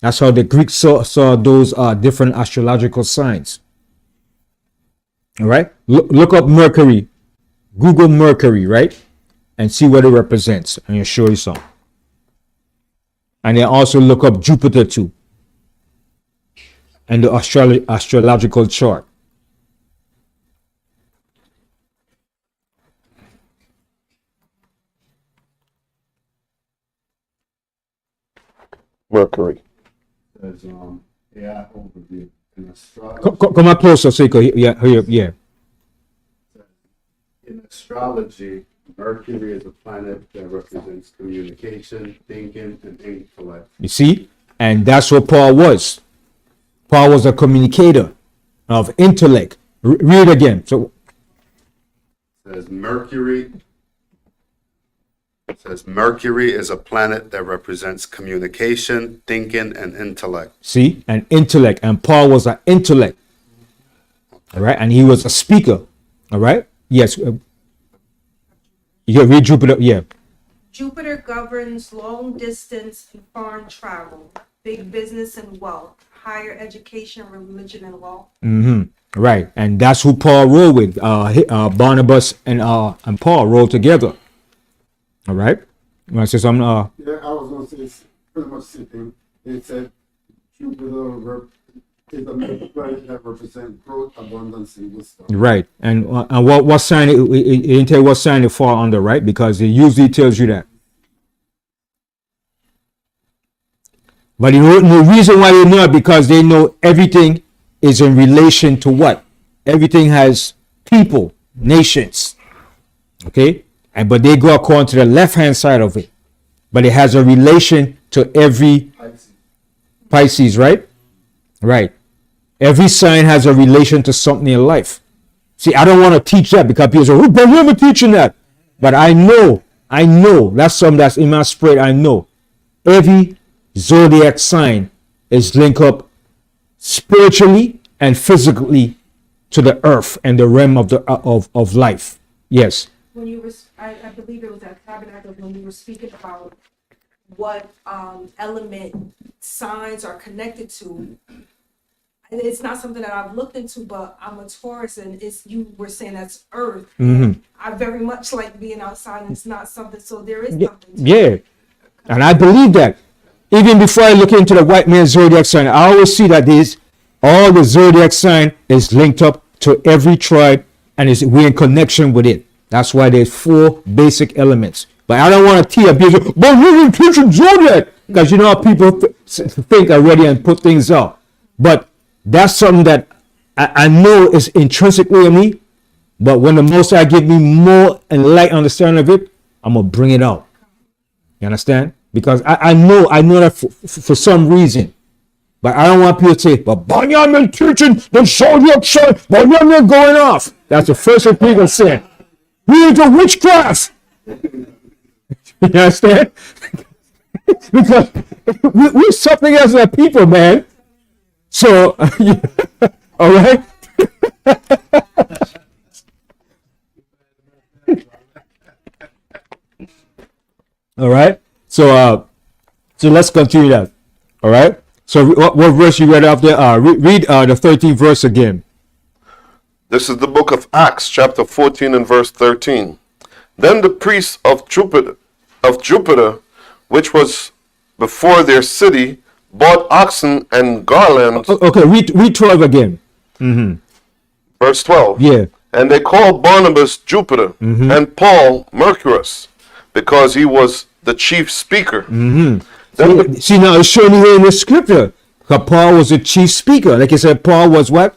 That's how the Greeks saw those different astrological signs. All right. Look up Mercury. Google Mercury, right? And see what it represents. And I'll show you some. And then also look up Jupiter too. And the astrological chart. Mercury. There's AI overview in astrology. Come up closer so you can yeah. In astrology, Mercury is a planet that represents communication, thinking, and intellect. You see? And that's what Paul was. Paul was a communicator of intellect. Read again. So Says Mercury is a planet that represents communication, thinking, and intellect. see, and intellect. And Paul was an intellect. All right. And he was a speaker. All right. Yes. You can read Jupiter. Yeah. Jupiter governs long distance and foreign travel, big business and wealth, higher education, religion, and law. Right. And that's who Paul rode with. Barnabas and Paul rode together. All right. You want to say something? Yeah, I was going to say it's pretty much the same thing. It said Jupiter is a planet that represents growth, abundance, and wisdom. Right. And what sign it didn't tell you what sign it fall under, right? Because it usually tells you that. But the reason why they know it, because they know everything is in relation to what? Everything has people, nations. Okay? But they go according to the left-hand side of it. But it has a relation to every Pisces, right? Right. Every sign has a relation to something in life. See, I don't want to teach that because people say, oh, but we're never teaching that. But I know, that's something that's in my spirit. I know every zodiac sign is linked up spiritually and physically to the earth and the realm of life. Yes. When you were, I believe it was at Tabernacles when you were speaking about what element signs are connected to. And it's not something that I've looked into, but I'm a Taurus, and you were saying that's Earth. I very much like being outside, and it's not something. So there is something. Yeah, and I believe that. Even before I look into the white man's zodiac sign, I always see that all the zodiac sign is linked up to every tribe, and we're in connection with it. That's why there's 4 basic elements. But I don't want to teach people, but we're teaching zodiac, because you know how people think already and put things out. But that's something that I know is intrinsically in me. But when the Most High give me more and light understanding of it, I'm gonna bring it out. You understand? Because I know that for some reason. But I don't want people to say, but Bunyan teaching the zodiac sign, Bunyan going off. That's the first thing people say. We into witchcraft. You understand? Because we're something else as people, man. So All right. All right. So let's continue that. All right. So what verse you read up there? Read the 13th verse again. This is the book of Acts, chapter 14 and verse 13. Then the priests of Jupiter, which was before their city, bought oxen and garlands. Okay, read 12 again. Verse 12. Yeah. And they called Barnabas Jupiter and Paul Mercurius, because he was the chief speaker. Then the- See, now it's showing you here in the scripture. Paul was a chief speaker. Like I said, Paul was what?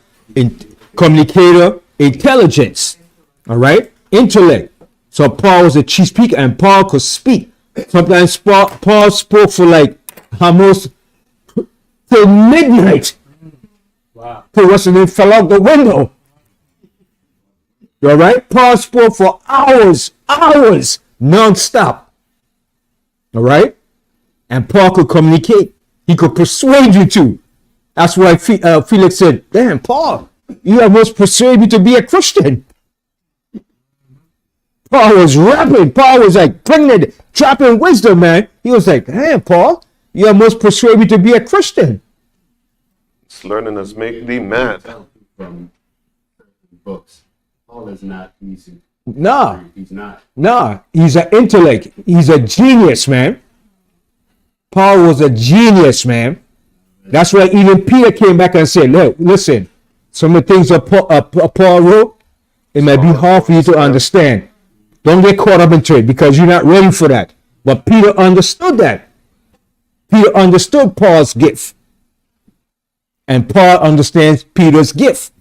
Communicator, intelligence. All right? Intellect. So Paul was a chief speaker, and Paul could speak. Sometimes Paul spoke for like almost till midnight. Wow. Till what's the name fell out the window. All right? Paul spoke for hours, non-stop. All right? And Paul could communicate. He could persuade you to. That's why Felix said, damn, Paul, you almost persuaded me to be a Christian. Paul was rapping. Paul was like bringing it, dropping wisdom, man. He was like, damn, Paul, you almost persuaded me to be a Christian. It's learning has made thee mad. From books. Paul is not easy. Nah, He's not. he's an intellect. He's a genius, man. Paul was a genius, man. That's why even Peter came back and said, look, listen, some of the things that Paul wrote, it might be hard for you to understand. Don't get caught up into it because you're not ready for that. But Peter understood that. Peter understood Paul's gift. And Paul understands Peter's gift.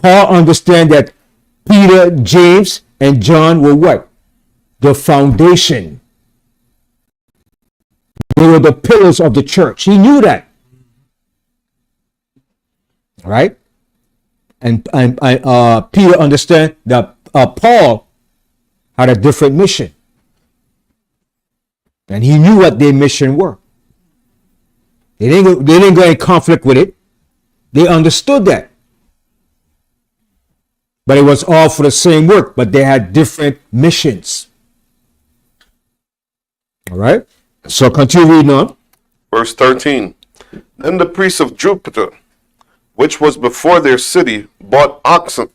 Paul understands that Peter, James, and John were what? The foundation. They were the pillars of the church. He knew that. Right? And Peter understand that Paul had a different mission. And he knew what their mission were. They didn't go in conflict with it. They understood that. But it was all for the same work, but they had different missions. All right? So continue reading on. Verse 13. Then the priests of Jupiter, which was before their city, bought oxen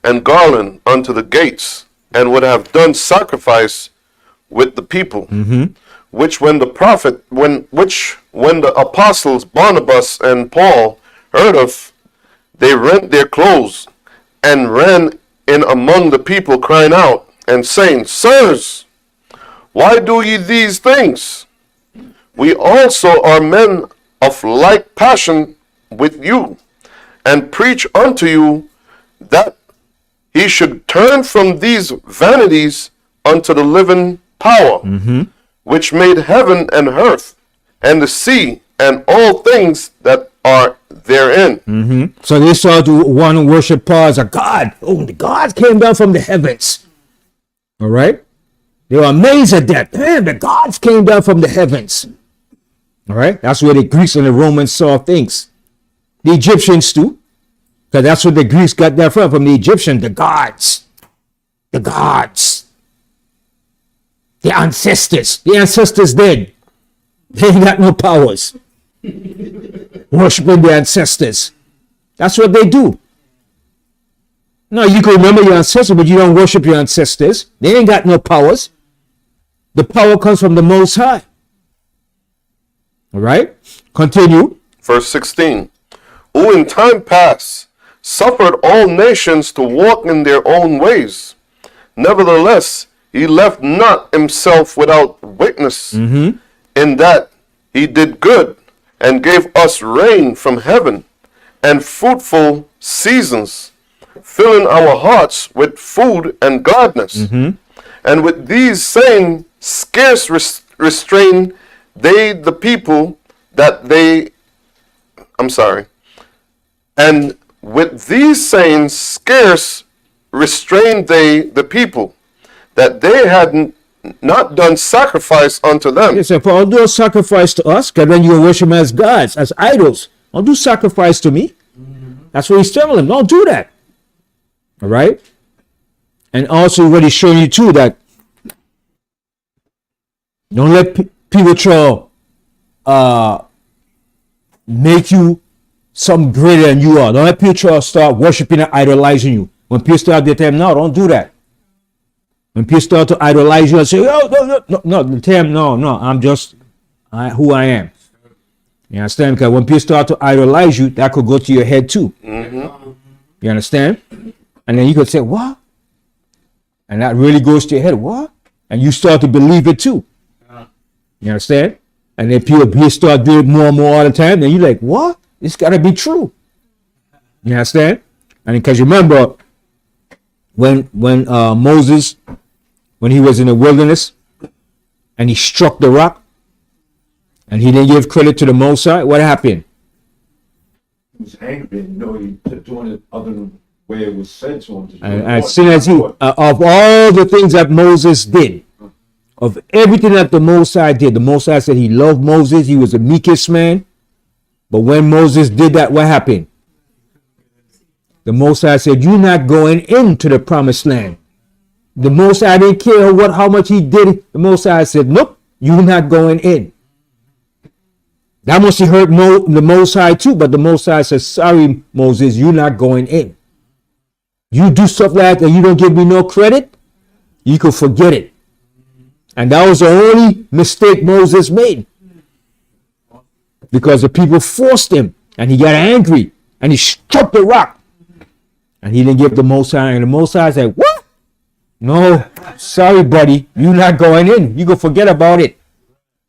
and garland unto the gates, and would have done sacrifice with the people. Which when the apostles Barnabas and Paul heard of, they rent their clothes and ran in among the people, crying out and saying, Sirs, why do ye these things? We also are men of like passion with you, and preach unto you that he should turn from these vanities unto the living power, which made heaven and earth, and the sea, and all things that are therein. So they saw to want to worship Paul as a god. Oh, the gods came down from the heavens. All right? They were amazed at that. Man, the gods came down from the heavens. All right? That's where the Greeks and the Romans saw things. The Egyptians too. Because that's where the Greeks got that from the Egyptians, the gods. The gods. The ancestors. The ancestors dead. They ain't got no powers. Worshiping the ancestors. That's what they do. No, you can remember your ancestors, but you don't worship your ancestors. They ain't got no powers. The power comes from the Most High. All right? Continue. Verse 16. Who in time past suffered all nations to walk in their own ways. Nevertheless, he left not himself without witness, in that he did good and gave us rain from heaven and fruitful seasons, filling our hearts with food and gladness. And with these saying, scarce restrain they the people that they, and with these sayings scarce restrained they the people, that they had not done sacrifice unto them. He said, Paul, do a sacrifice to us, because then you worship him as gods, as idols. Don't do sacrifice to me. That's what he's telling them. Don't do that. All right. And also what he's showing you too, that don't let people try make you something greater than you are. Don't let people try to start worshiping and idolizing you. When people start to tell them, no, don't do that. When people start to idolize you and say, oh, no, tell them, no, I'm just who I am. You understand? Because when people start to idolize you, that could go to your head too. Mm-hmm. You understand? And then you could say, what? And that really goes to your head. What? And you start to believe it too. You understand? And then people start doing it more and more all the time. Then you're like, what? It's got to be true. You understand? And because you remember when Moses, when he was in the wilderness and he struck the rock and he didn't give credit to the Most High, what happened? He was angry, he kept doing it other than the way it was said to him. To do And it. as soon as of all the things that Moses did, of everything that the Most High did, the Most High said he loved Moses. He was the meekest man. But when Moses did that, what happened? The Most High said, you're not going into the promised land. The Most High didn't care how much he did. The Most High said, nope, you're not going in. That must have hurt the Most High too. But the Most High said, sorry, Moses, you're not going in. You do stuff like that and you don't give me no credit, you can forget it. And that was the only mistake Moses made. Because the people forced him and he got angry and he struck the rock. And he didn't give the Most High. And the Most High said, what? No, sorry, buddy. You're not going in. You can forget about it.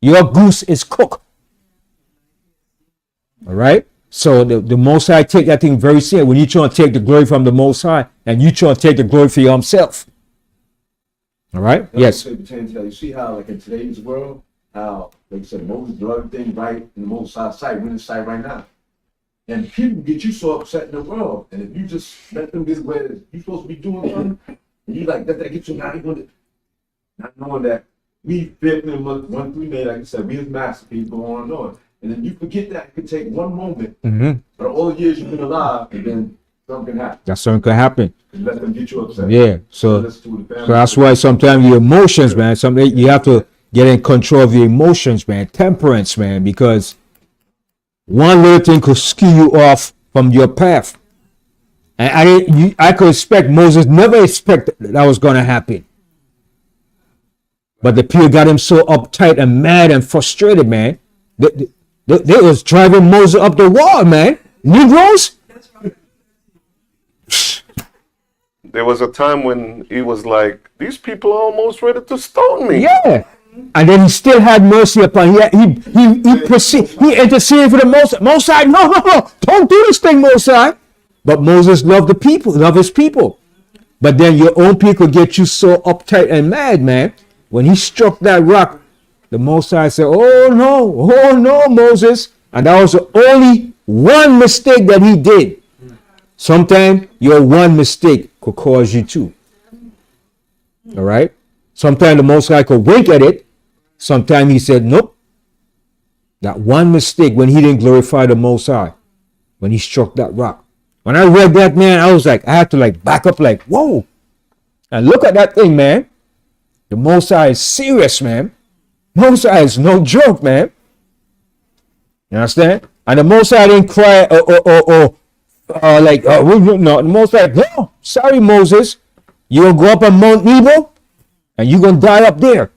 Your goose is cooked. All right? So the Most High take that thing very serious. When you try to take the glory from the Most High and you try to take the glory for yourself. All right? Yes. You see how, like in today's world, how, like you said, Moses did everything right in the Most High sight. We're in his sight right now. And people get you so upset in the world. And if you just let them get where you're supposed to be doing something, and you like, let that get you not even, not knowing that we fearfully and wonderfully made, like you said, we as masterpieces go on and on. And then you forget that it could take one moment, but all the years you've been alive, and then something can happen. That something could happen. And let them get you upset. Yeah. So So that's why sometimes your emotions, man, you have to get in control of your emotions, man. Temperance, man, because one little thing could skew you off from your path. And I could expect Moses never expected that was going to happen. But the people got him so uptight and mad and frustrated, man. They was driving Moses up the wall, man. Negroes? There was a time when he was like, these people are almost ready to stone me. Yeah. And then he still had mercy upon him. He interceded for the Most High. No, don't do this thing, Most High. But Moses loved the people, loved his people. But then your own people get you so uptight and mad, man. When he struck that rock, the Most High said, oh no, Moses. And that was the only one mistake that he did. Sometimes your one mistake could cause you two. All right? Sometimes the Most High could wink at it. Sometimes he said, nope. That one mistake when he didn't glorify the Most High, when he struck that rock. When I read that, man, I was like, I had to like back up like, whoa. And look at that thing, man. The Most High is serious, man. Most High is no joke, man. You understand? And the Most High didn't cry no. The Most High, no, sorry, Moses. You're going to go up on Mount Nebo and you're going to die up there.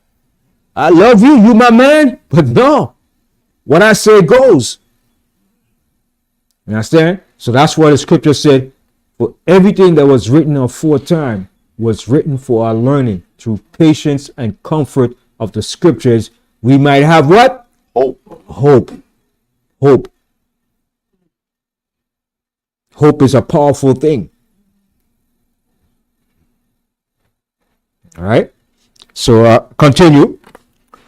I love you, you my man, but no. What I say goes. You understand? So that's what the scripture said. For everything that was written aforetime was written for our learning through patience and comfort of the scriptures. We might have what? Hope. Hope is a powerful thing. All right. So continue.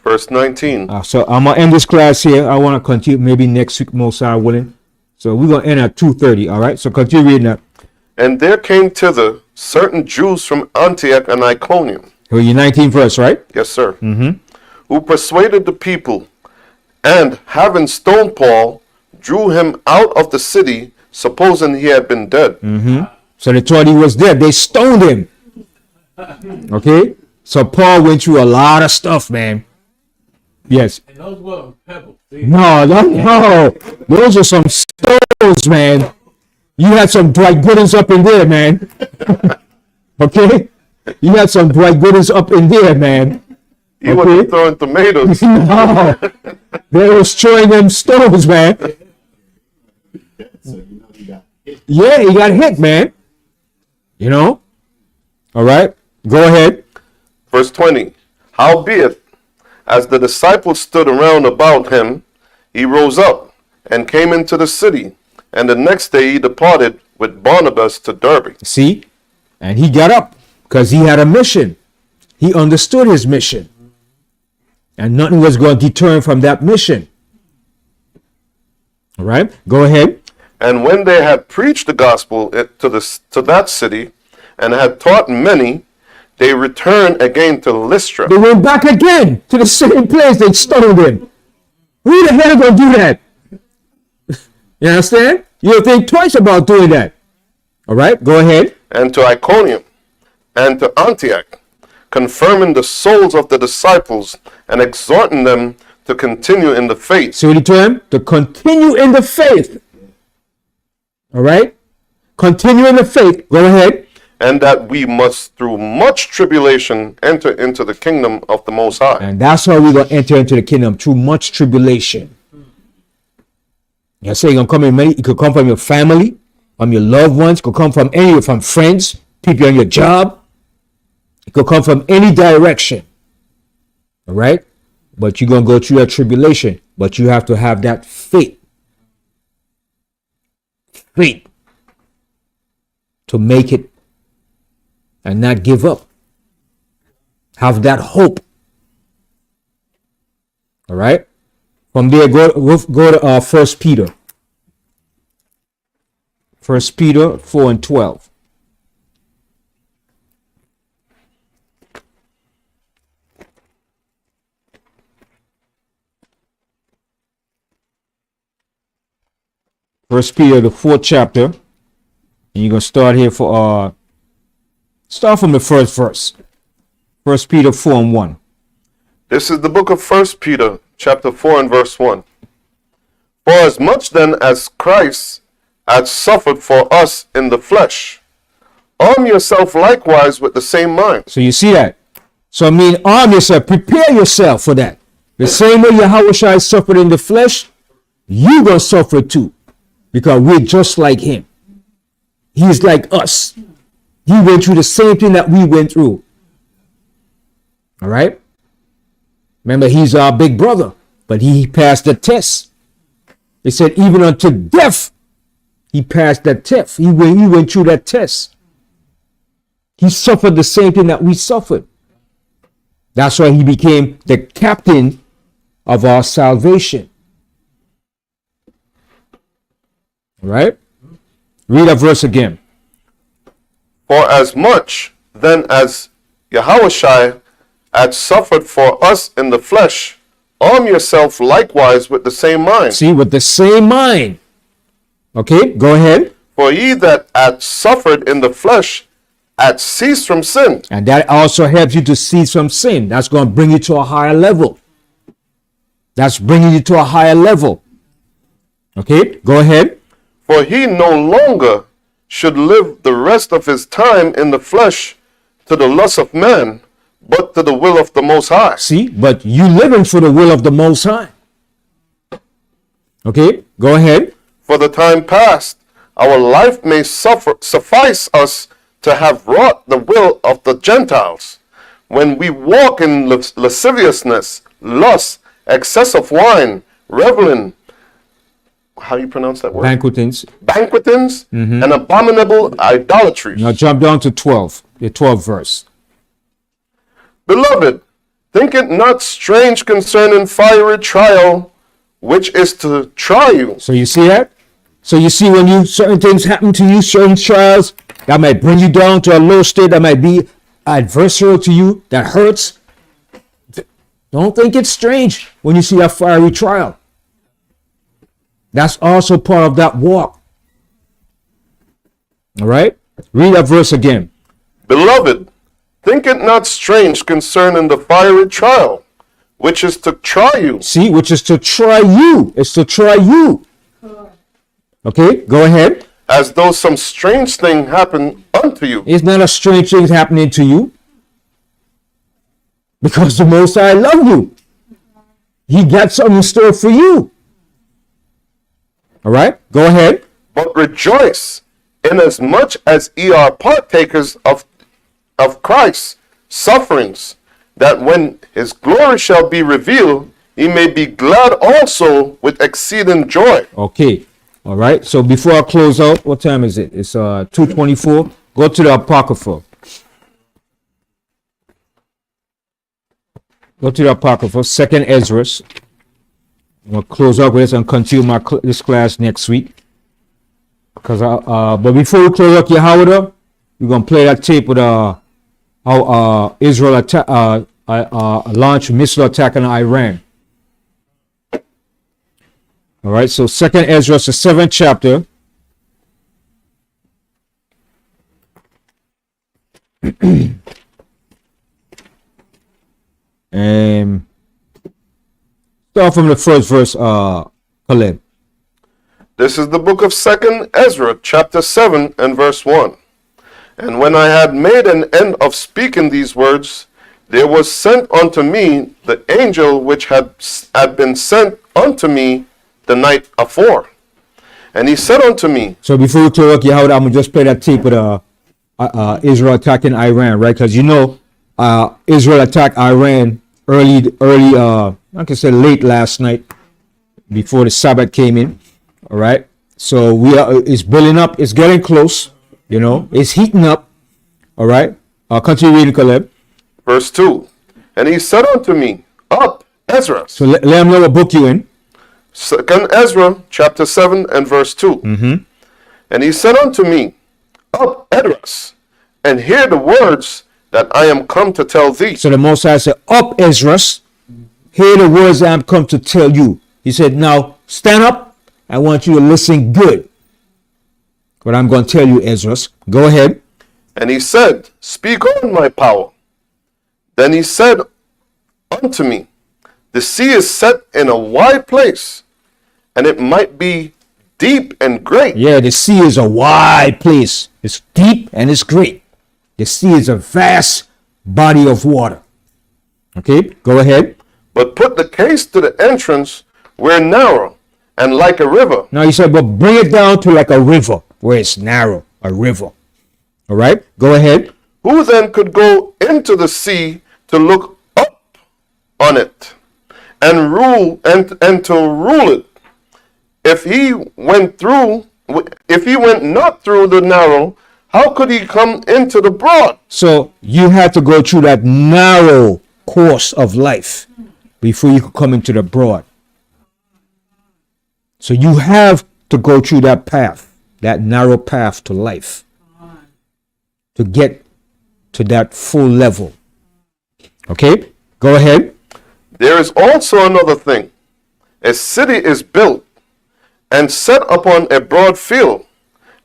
Verse 19. So I'm going to end this class here. I want to continue maybe next week, Most High willing. So we're going to end at 2:30. All right. So continue reading that. And there came thither certain Jews from Antioch and Iconium. Here, your 19th verse, right? Yes, sir. Who persuaded the people, and having stoned Paul, drew him out of the city, supposing he had been dead. So they thought he was dead. They stoned him. Okay? So Paul went through a lot of stuff, man. Yes. And those were pebbles. See? No. Those are some stones, man. You had some bright goodness up in there, man. Okay? You had some bright goodness up in there, man. He wasn't throwing tomatoes. No. They were throwing them stones, man. So you know he got hit. Yeah, he got hit, man. You know? All right. Go ahead. Verse 20. Howbeit, as the disciples stood around about him, he rose up and came into the city, and the next day he departed with Barnabas to Derbe. See? And he got up because he had a mission. He understood his mission. And nothing was going to deter him from that mission. All right. Go ahead. And when they had preached the gospel to that city, and had taught many, they returned again to Lystra. They went back again to the same place they stoned him. Who the hell is going to do that? You understand? You don't think twice about doing that. All right, go ahead. And to Iconium, and to Antioch, confirming the souls of the disciples, and exhorting them to continue in the faith. See what he told him? To continue in the faith. All right? Continue in the faith. Go ahead. And that we must, through much tribulation, enter into the kingdom of the Most High. And that's how we're going to enter into the kingdom, through much tribulation. You're saying it could come from your family, from your loved ones, it could come from friends, people on your job. It could come from any direction. All right? But you're going to go through that tribulation. But you have to have that faith. Faith. To make it. And not give up. Have that hope. All right? From there, go to 1 Peter. 1 Peter 4 and 12. First Peter, the 4th chapter. And you're going to start here start from the first verse. 1 Peter 4 and 1. This is the book of 1 Peter, chapter 4 and verse 1. For as much then as Christ hath suffered for us in the flesh, arm yourself likewise with the same mind. So you see that? So I mean, arm yourself, prepare yourself for that. The same way Yahushua suffered in the flesh, you're going to suffer too. Because we're just like him. He's like us. He went through the same thing that we went through. All right? Remember, he's our big brother. But he passed the test. They said even unto death, he passed that test. He went through that test. He suffered the same thing that we suffered. That's why he became the captain of our salvation. All right? Read that verse again. For as much then as Yahushua had suffered for us in the flesh, arm yourself likewise with the same mind. See, with the same mind. Okay, go ahead. For ye that had suffered in the flesh had ceased from sin. And that also helps you to cease from sin. That's going to bring you to a higher level. That's bringing you to a higher level. Okay, go ahead. For he no longer should live the rest of his time in the flesh to the lust of man, but to the will of the Most High. See, but you living for the will of the Most High. Okay, go ahead. For the time past, our life may suffice us to have wrought the will of the Gentiles, when we walk in lasciviousness, lust, excess of wine, reveling, how do you pronounce that word? Banquetings, and abominable idolatries. Now jump down to 12, the 12th verse. Beloved, think it not strange concerning fiery trial, which is to try you. So you see that? So you see when certain things happen to you, certain trials, that might bring you down to a low state, that might be adversarial to you, that hurts. Don't think it's strange when you see a fiery trial. That's also part of that walk. All right. Read that verse again. Beloved, think it not strange concerning the fiery trial, which is to try you, See, which is to try you. It's to try you. Okay, go ahead. as though some strange thing happened unto you. It's not a strange thing happening to you. Because the Most High love you. He got something in store for you. All right, go ahead. But rejoice, inasmuch as ye are partakers of Christ's sufferings, that when his glory shall be revealed, ye may be glad also with exceeding joy. Okay. All right. So before I close out, what time is it? It's 2:24. Go to the Apocrypha. Go to the Apocrypha, Second Ezra. I'm gonna close up with this and continue this class next week. Because but before we close up Yahweh, we're gonna play that tape with how Israel launched missile attack on Iran. All right, so Second Ezra, the 7th chapter. And start from the first verse, Caleb. This is the book of 2nd Ezra, chapter 7 and verse 1. And when I had made an end of speaking these words, there was sent unto me the angel which had been sent unto me the night afore. And he said unto me, So before we close up Yahweh, I'm gonna just play that tape with Israel attacking Iran, right? Because you know, Israel attacked Iran early, I can say late last night, before the Sabbath came in. All right, so it's building up, it's getting close, you know, it's heating up. All right, continue reading, Caleb. verse 2. And he said unto me, Up, Ezra. So let them know what book you in. 2nd Ezra, chapter 7 and verse 2. And he said unto me, Up, Ezra, and hear the words that I am come to tell thee. So the Most High said, Up, Ezra, hear the words I am come to tell you. He said, now stand up. I want you to listen good. What I'm going to tell you, Ezra. Go ahead. And he said, Speak on, my power. Then he said unto me, The sea is set in a wide place, and it might be deep and great. Yeah, the sea is a wide place. It's deep and it's great. The sea is a vast body of water. Okay, go ahead. But put the case to the entrance where narrow, and like a river. Now he said, but bring it down to like a river, where it's narrow, a river. All right, go ahead. Who then could go into the sea to look up on it and rule and to rule it? If he went not through the narrow, how could he come into the broad? So you had to go through that narrow course of life before you could come into the broad. So you have to go through that path, that narrow path to life, to get to that full level. Okay, go ahead. There is also another thing. A city is built and set upon a broad field,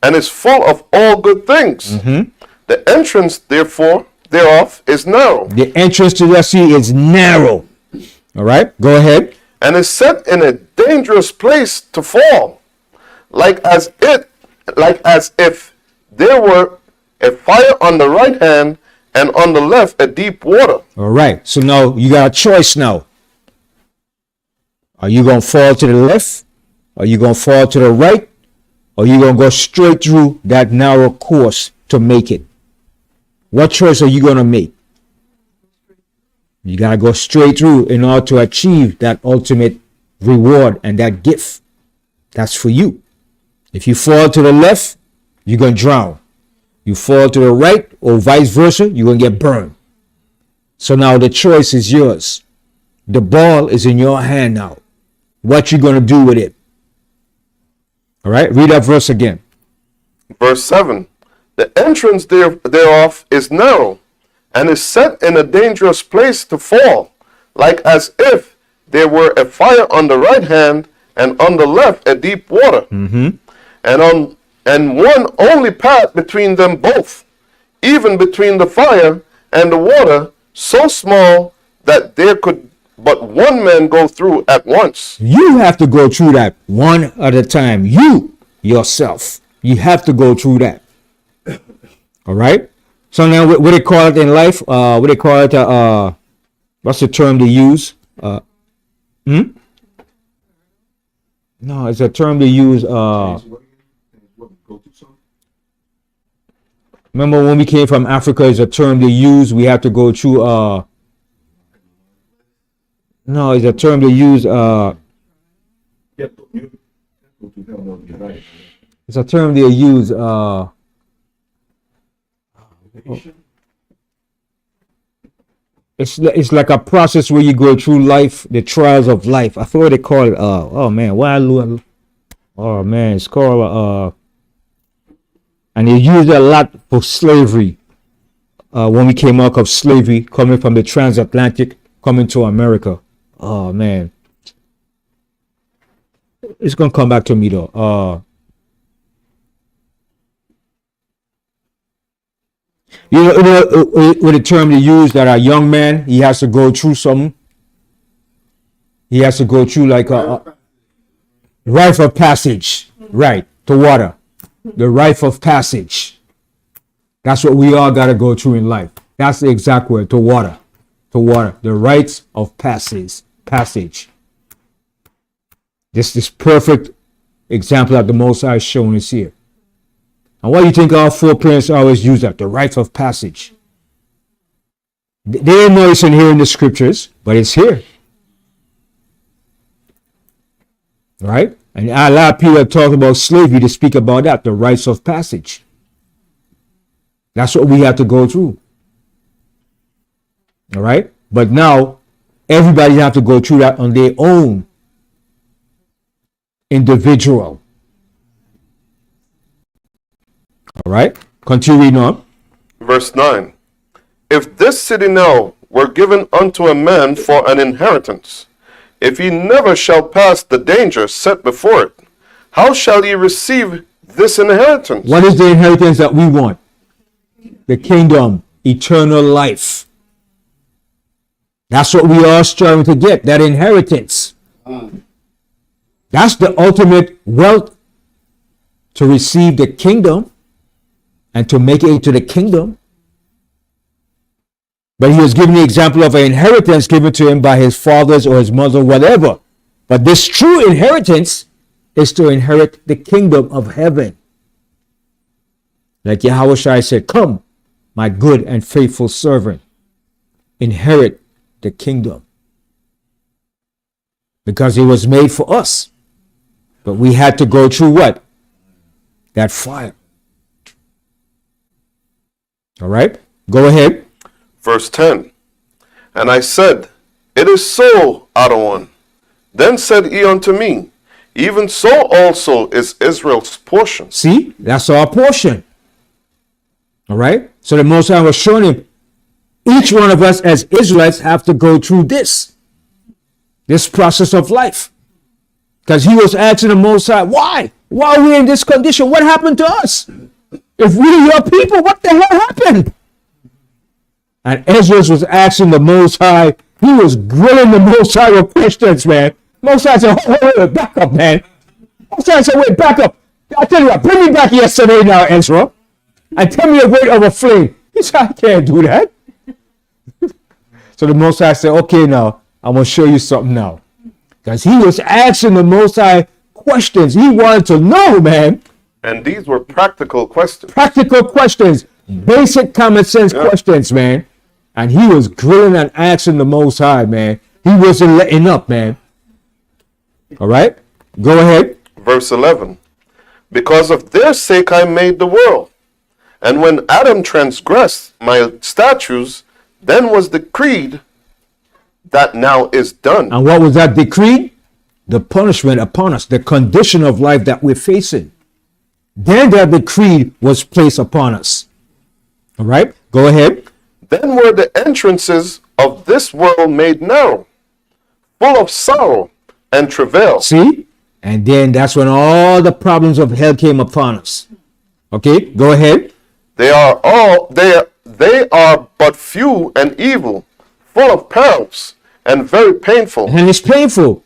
and is full of all good things. The entrance, therefore, thereof is narrow. The entrance to that sea is narrow. All right, go ahead. And is set in a dangerous place to fall, like as if there were a fire on the right hand and on the left a deep water. All right, so now you got a choice now. Are you going to fall to the left? Are you going to fall to the right? Or are you going to go straight through that narrow course to make it? What choice are you going to make? You got to go straight through in order to achieve that ultimate reward and that gift. That's for you. If you fall to the left, you're going to drown. You fall to the right or vice versa, you're going to get burned. So now the choice is yours. The ball is in your hand now. What you going to do with it? All right, read that verse again. Verse 7. The entrance thereof is narrow, and is set in a dangerous place to fall, like as if there were a fire on the right hand, and on the left a deep water. And and one only path between them both, even between the fire and the water, so small that there could but one man go through at once. You have to go through that one at a time. You yourself. You have to go through that. All right. So now, what they call it in life? What they call it? What's the term they use? No, it's a term they use. Remember when we came from Africa? It's a term they use. We have to go through. No, it's a term they use. It's a term they use. It's like a process where you go through life, the trials of life. I forgot what they call it. Oh man, oh man, it's called and they used it a lot for slavery. When we came out of slavery, coming from the transatlantic, coming to America. Oh man, it's gonna come back to me though. You know, with the term they use that a young man, he has to go through something. He has to go through like a rite of passage, right, to water. The rite of passage. That's what we all got to go through in life. That's the exact word, to water. To water. The rites of passage. This perfect example that the Most High is showing us here. And why do you think our foreparents always use that? The rite of passage. They didn't know it's in here in the scriptures, but it's here. Right? And a lot of people are talking about slavery to speak about that, the rites of passage. That's what we have to go through. All right? But now, everybody have to go through that on their own individual. All right? Continue reading on. Verse 9. If this city now were given unto a man for an inheritance, if he never shall pass the danger set before it, how shall he receive this inheritance? What is the inheritance that we want? The kingdom, eternal life. That's what we are striving to get, that inheritance. That's the ultimate wealth, to receive the kingdom and to make it into the kingdom. But he was given the example of an inheritance given to him by his fathers or his mother, whatever. But this true inheritance is to inherit the kingdom of heaven. Like Yahushua said, come, my good and faithful servant, inherit the kingdom. Because it was made for us. But we had to go through what? That fire. All right, go ahead. Verse 10. And I said, it is so, Adawan. Then said he unto me, even so also is Israel's portion. See, that's our portion. All right, so the Most High was showing him, each one of us as Israelites have to go through this process of life. Because he was asking the Most High, why? Why are we in this condition? What happened to us? If we are your people, what the hell happened? And Ezra was asking the Most High, he was grilling the Most High with questions, man. Most High said, wait, back up, man. Most High said, wait, back up. I tell you what, bring me back yesterday now, Ezra, and tell me a word of a flame. He said, I can't do that. So the Most High said, okay, now, I'm going to show you something now. Because he was asking the Most High questions. He wanted to know, man. And these were practical questions. Practical questions. Basic common sense questions, man. And he was grilling and asking the Most High, man. He wasn't letting up, man. All right? Go ahead. Verse 11. Because of their sake I made the world. And when Adam transgressed my statutes, then was decreed that now is done. And what was that decree? The punishment upon us, the condition of life that we're facing. Then that decree was placed upon us. All right, go ahead. Then were the entrances of this world made narrow, full of sorrow and travail. See? And then that's when all the problems of hell came upon us. Okay, go ahead. They are but few and evil, full of perils, and very painful. And it's painful.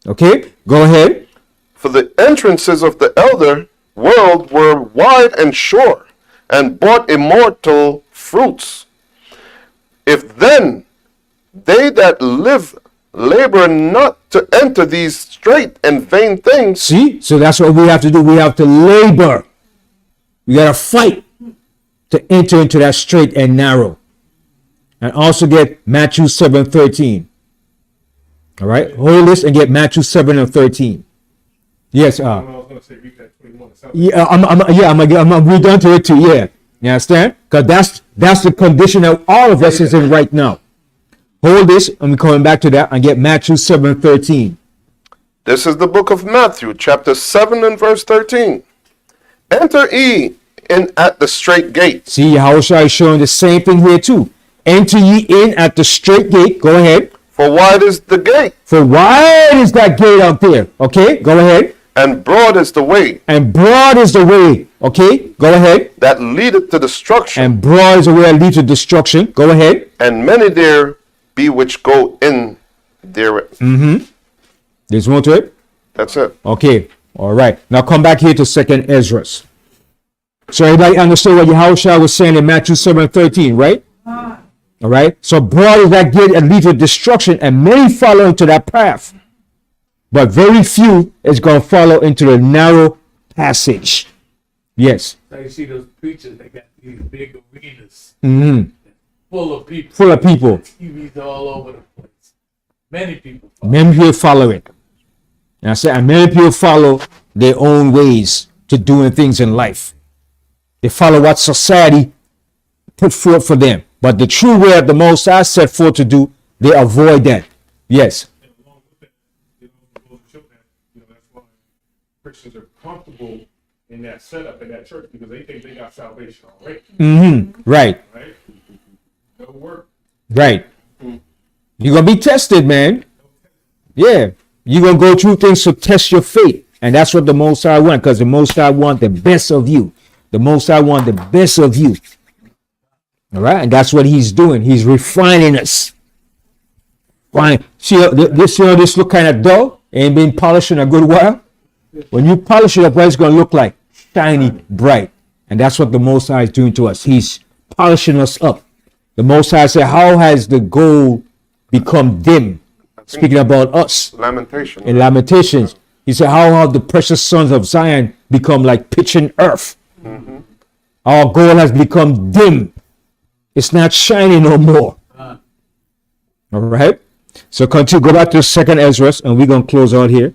Okay, go ahead. For the entrances of the elder world were wide and sure, and brought immortal fruits. If then they that live labor not to enter these straight and vain things, See, so that's what we have to do. We have to labor. We got to fight to enter into that straight and narrow. And also get Matthew 7:13. All right, hold this and get Matthew 7 and 13. Yes, I was gonna say read that 21 to 7. yeah, I'm read on to it too. Yeah, you understand? Because that's the condition that all of us is in right now. Hold this, and we're coming back to that and get Matthew 7:13. this is the book of Matthew, chapter 7 and verse 13. Enter ye in at the straight gate. See, Yahushua is showing the same thing here too. Enter ye in at the straight gate. Go ahead. For wide is the gate, For wide is that gate out there. Okay, go ahead. and broad is the way And broad is the way. Okay, go ahead. that leadeth to destruction, And broad is the way that leads to destruction. Go ahead. and many there be which go in therewith. There's more to it. That's it. Okay, all right. Now come back here to Second Ezra. So everybody understood what Yahushua was saying in Matthew 7:13, right? All right. So broad is that gate that leads to destruction, and many follow into that path. But very few is going to follow into the narrow passage. Yes. So you see those preachers, they got these big arenas Mm-hmm. full of people. Full of people. TVs all over the place. Many people. Many people follow it. And I said, and many people follow their own ways to doing things in life. They follow what society put forth for them. But the true way of the Most High set forth to do, they avoid that. Yes. And along with that, it also goes to show that, that's why Christians are comfortable in that setup in that church because they think they got salvation already, Right. right? No work. Right. You're going to be tested, man. Yeah. You're going to go through things to test your faith. And that's what the Most High want, because the Most High want the best of you. The Most High want the best of you. All right. And that's what he's doing. He's refining us. Fine. See, this look kind of dull. Ain't been polished in a good while. When you polish it up, what it's going to look like? Shiny, bright. And that's what the Most High is doing to us. He's polishing us up. The Most High said, how has the gold become dim? Speaking about us Lamentation. in Lamentations. He said, how have the precious sons of Zion become like pitch and earth? Our gold has become dim. It's not shining no more. All right. So continue, go back to Second Ezra, and we're going to close out here.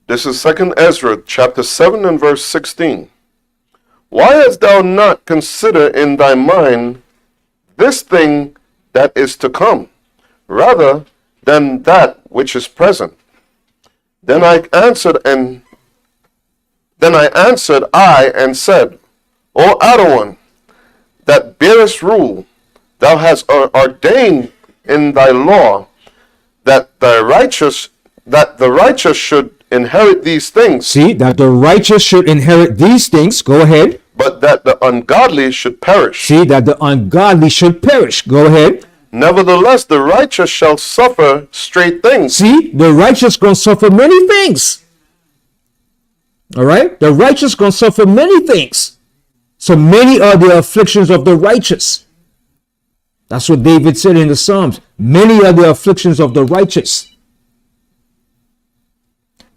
This is 2 Ezra, chapter 7 and verse 16. Why hast thou not considered in thy mind this thing that is to come, rather than that which is present? Then I answered and said, O Adawan, that bearest rule, thou hast ordained in thy law that the righteous should inherit these things, See, that the righteous should inherit these things. Go ahead. but that the ungodly should perish. See, that the ungodly should perish. Go ahead. Nevertheless, the righteous shall suffer straight things. See, the righteous going to suffer many things. All right? The righteous going to suffer many things. So many are the afflictions of the righteous. That's what David said in the Psalms. Many are the afflictions of the righteous.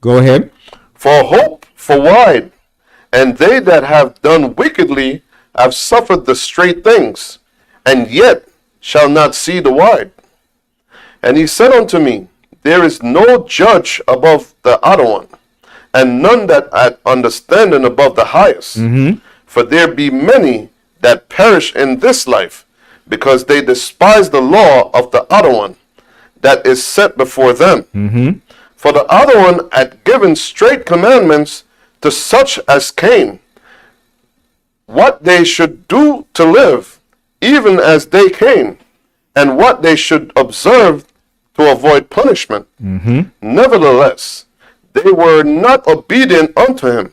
Go ahead. For hope for wide, and they that have done wickedly have suffered the straight things, and yet shall not see the wide. And he said unto me, There is no judge above the other one, and none that hath understanding above the highest. For there be many that perish in this life, because they despise the law of the other one that is set before them. For the other one had given straight commandments to such as came, what they should do to live, even as they came, and what they should observe to avoid punishment. Nevertheless, they were not obedient unto him,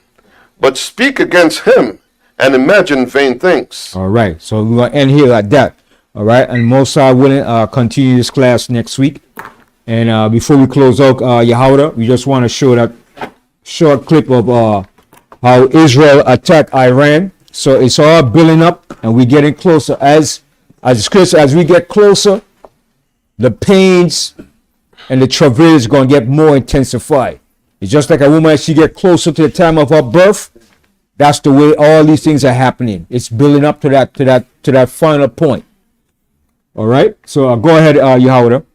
but speak against him and imagine vain things. All right. So we're going to end here like that. All right. And most are willing continue this class next week. And before we close out, Yehuda, we just want to show that short clip of how Israel attacked Iran. So it's all building up and we're getting closer. As we get closer, the pains and the travail is going to get more intensified. It's just like a woman, as she get closer to the time of her birth, that's the way all these things are happening. It's building up to that final point. All right. So go ahead, Yehuda.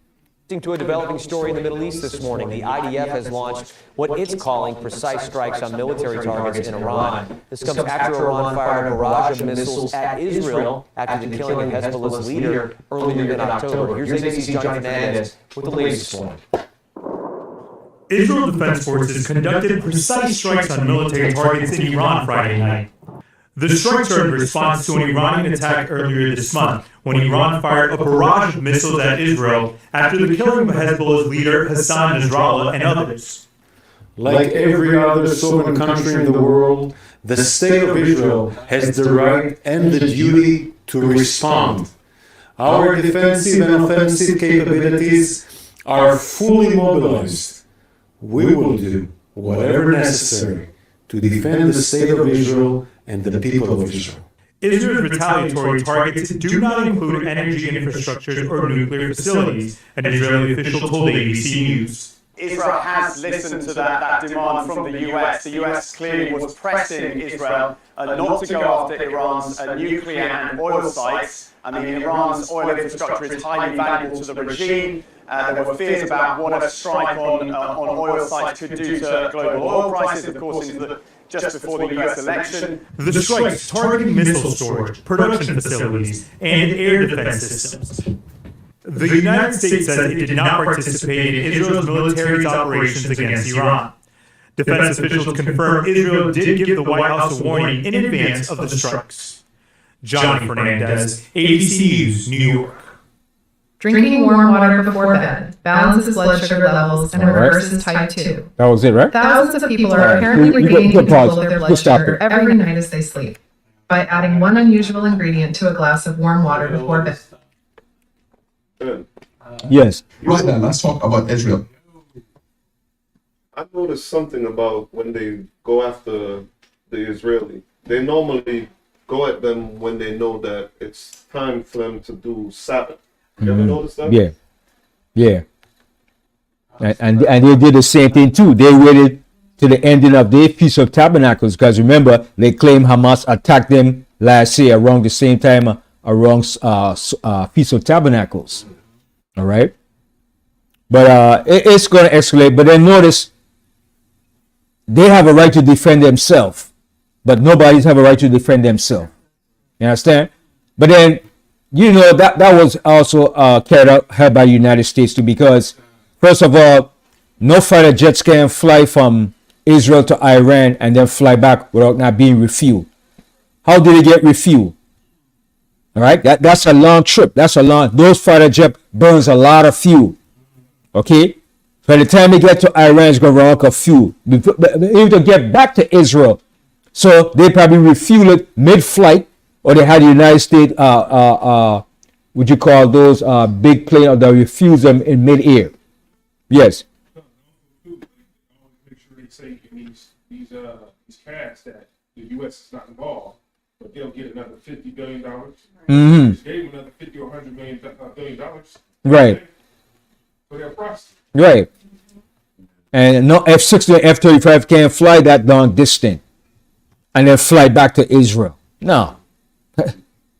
To a developing story in the Middle East this morning, the IDF has launched what it's calling precise strikes on military targets in Iran. This comes after Iran fired a barrage of missiles at Israel after the killing of Hezbollah's leader earlier in October. Here's ABC's John Fernandez with the latest this morning. Israel Defense Forces conducted precise strikes on military targets in Iran Friday night. The strikes are in response to an Iranian attack earlier this month, when Iran fired a barrage of missiles at Israel after the killing of Hezbollah's leader Hassan Nasrallah and others. Like every other sovereign country in the world, the state of Israel has the right and the duty to respond. Our defensive and offensive capabilities are fully mobilized. We will do whatever necessary to defend the state of Israel and the people of Israel. Israel's retaliatory targets do not include energy infrastructures or nuclear facilities, an Israeli official told ABC News. Israel has listened to that demand from the US. The US clearly was pressing Israel not to go after Iran's nuclear and oil sites. I mean, Iran's oil infrastructure is highly valuable to the regime. There were fears about what a strike on oil sites could do to global oil prices, of course, just before the US election. The strikes targeting missile storage, production facilities, and air defense systems. The United States says it did not participate in Israel's military operations against Iran. Defense officials confirm Israel did give the White House a warning in advance of the strikes. Johnny Fernandez, ABC News, New York. Drinking warm water before bed balances blood sugar levels and reverses type 2. That was it, right? Thousands of people are apparently regaining control of their blood sugar every night as they sleep by adding one unusual ingredient to a glass of warm water before bed. Yes. Right then, let's talk about Israel. I noticed something about when they go after the Israeli. They normally go at them when they know that it's time for them to do Sabbath. You ever notice that? Yeah. Yeah. And they did the same thing too. They waited to the ending of their Feast of Tabernacles, because remember, they claim Hamas attacked them last year around the same time around Feast of Tabernacles. All right. But it's going to escalate. But then notice, they have a right to defend themselves, but nobody's have a right to defend themselves. You understand? But then, you know, that was also carried out here by the United States too, because first of all, no fighter jets can fly from Israel to Iran and then fly back without not being refueled. How did they get refueled? All right, that's a long trip. Those fighter jet burns a lot of fuel. Okay, by the time they get to Iran, it's going to run out of fuel. Even to get back to Israel, so they probably refuel it mid-flight, or they had the United States, would you call those big planes that refuse them in mid-air? Yes. Make sure they say in these casts that the U.S. is not involved, but they'll get another $50 billion. Mm-hmm. Just gave them another $50 or $100 billion. Right. So they're prostate. Right. And no F-16 or F-35 can't fly that long distance and then fly back to Israel. No.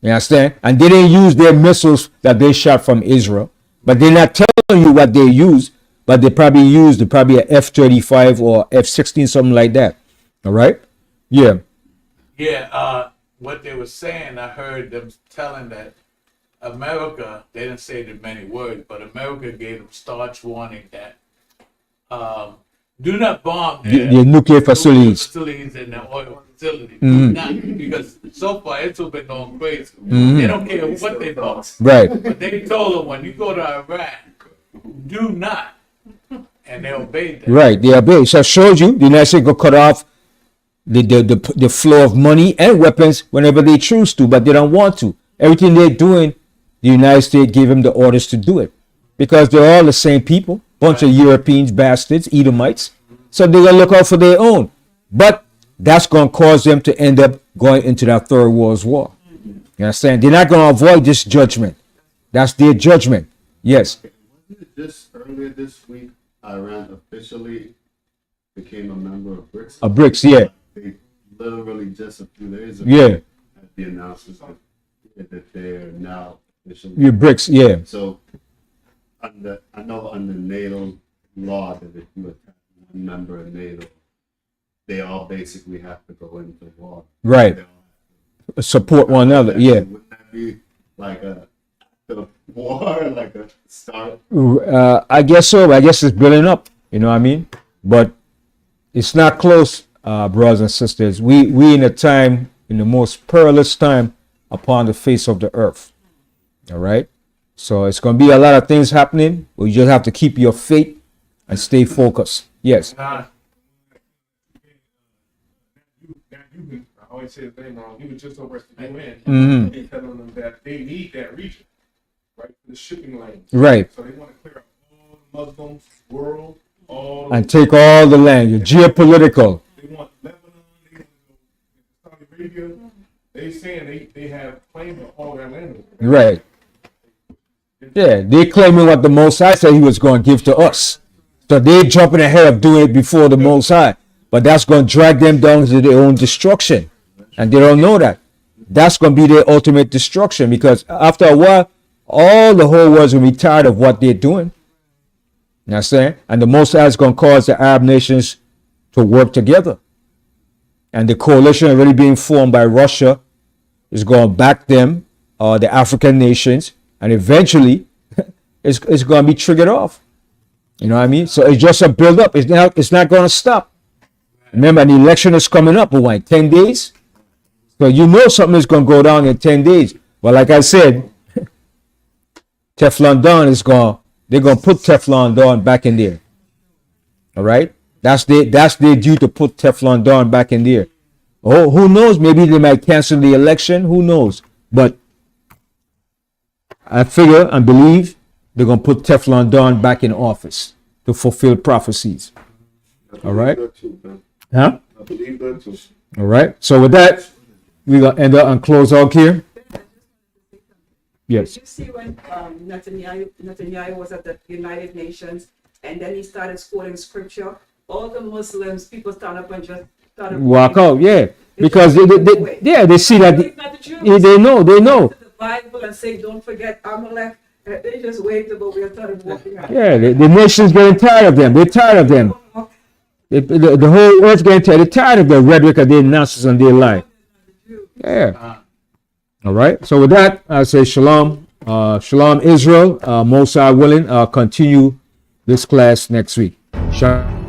You understand? And they didn't use their missiles that they shot from Israel. But they're not telling you what they used, but they probably used an F-35 or F-16, something like that. All right? Yeah. Yeah, what they were saying, I heard them telling that America, they didn't say it in many words, but America gave them starch warning that do not bomb the nuclear facilities and the oil facilities. Mm-hmm. Not, because so far it's been going crazy. Mm-hmm. They don't care what they bomb. Right. But they told them when you go to Iran, do not. And they obeyed that. Right, they obeyed. So I showed you the United States got cut off the flow of money and weapons whenever they choose to, but they don't want to. Everything they're doing, the United States gave them the orders to do it because they're all the same people, bunch of Europeans, bastards, Edomites. So they're gonna look out for their own, but that's gonna cause them to end up going into that third world war. You understand? They're not gonna avoid this judgment. That's their judgment. Yes. Just earlier this week, Iran officially became a member of BRICS. A BRICS, yeah. They literally just a few days ago Yeah. had the announcement that they're now officially. Your BRICS, yeah. So, I know under NATO law that if you attack one member of NATO, they all basically have to go into war. Right. Support one another, yeah. Wouldn't that be like a war, like a start? I guess so. I guess it's building up. You know what I mean? But it's not close, brothers and sisters. We in a time, in the most perilous time upon the face of the earth. All right? So it's going to be a lot of things happening. But you just have to keep your faith and stay focused. Yes. I always say the thing wrong. He was just over at the UN and telling them that they need that region, right? The shipping lanes. Right. So they want to clear out all the Muslim world, all And take all the land. Your geopolitical. They want Lebanon, they want Saudi Arabia. They saying they have claim to all that land. Right. Yeah, they claiming what the Most High said he was going to give to us. So they jumping ahead of doing it before the Most High. But that's going to drag them down to their own destruction. And they don't know that. That's going to be their ultimate destruction because after a while, all the whole world's going to be tired of what they're doing. You know what I'm saying? And the Most High is going to cause the Arab nations to work together. And the coalition already being formed by Russia is going to back them, the African nations, and eventually it's going to be triggered off. You know what I mean? So it's just a build up. It's not going to stop. Remember, an election is coming up in like 10 days. So you know something is going to go down in 10 days. But like I said, Teflon Don they're going to put Teflon Don back in there. All right? That's their due to put Teflon Don back in there. Oh, who knows? Maybe they might cancel the election. Who knows? But I figure and believe they're going to put Teflon Don back in office to fulfill prophecies. All right? Huh? I believe that too. All right. So with that, we're going to end up and close out here. Yes. Did you see when Netanyahu was at the United Nations and then he started quoting scripture? All the Muslims, people stand up and just started Walk out, yeah. Because they see that they know. the Bible and say, don't forget Amalek. They just waved about we started walking out. Yeah, the nation's getting tired of them. They're tired of them. The whole earth's getting tired. They're tired of the rhetoric of their nonsense and their lie. Yeah. All right. So with that, I say shalom. Shalom Israel. Most are willing. Continue this class next week. Shalom.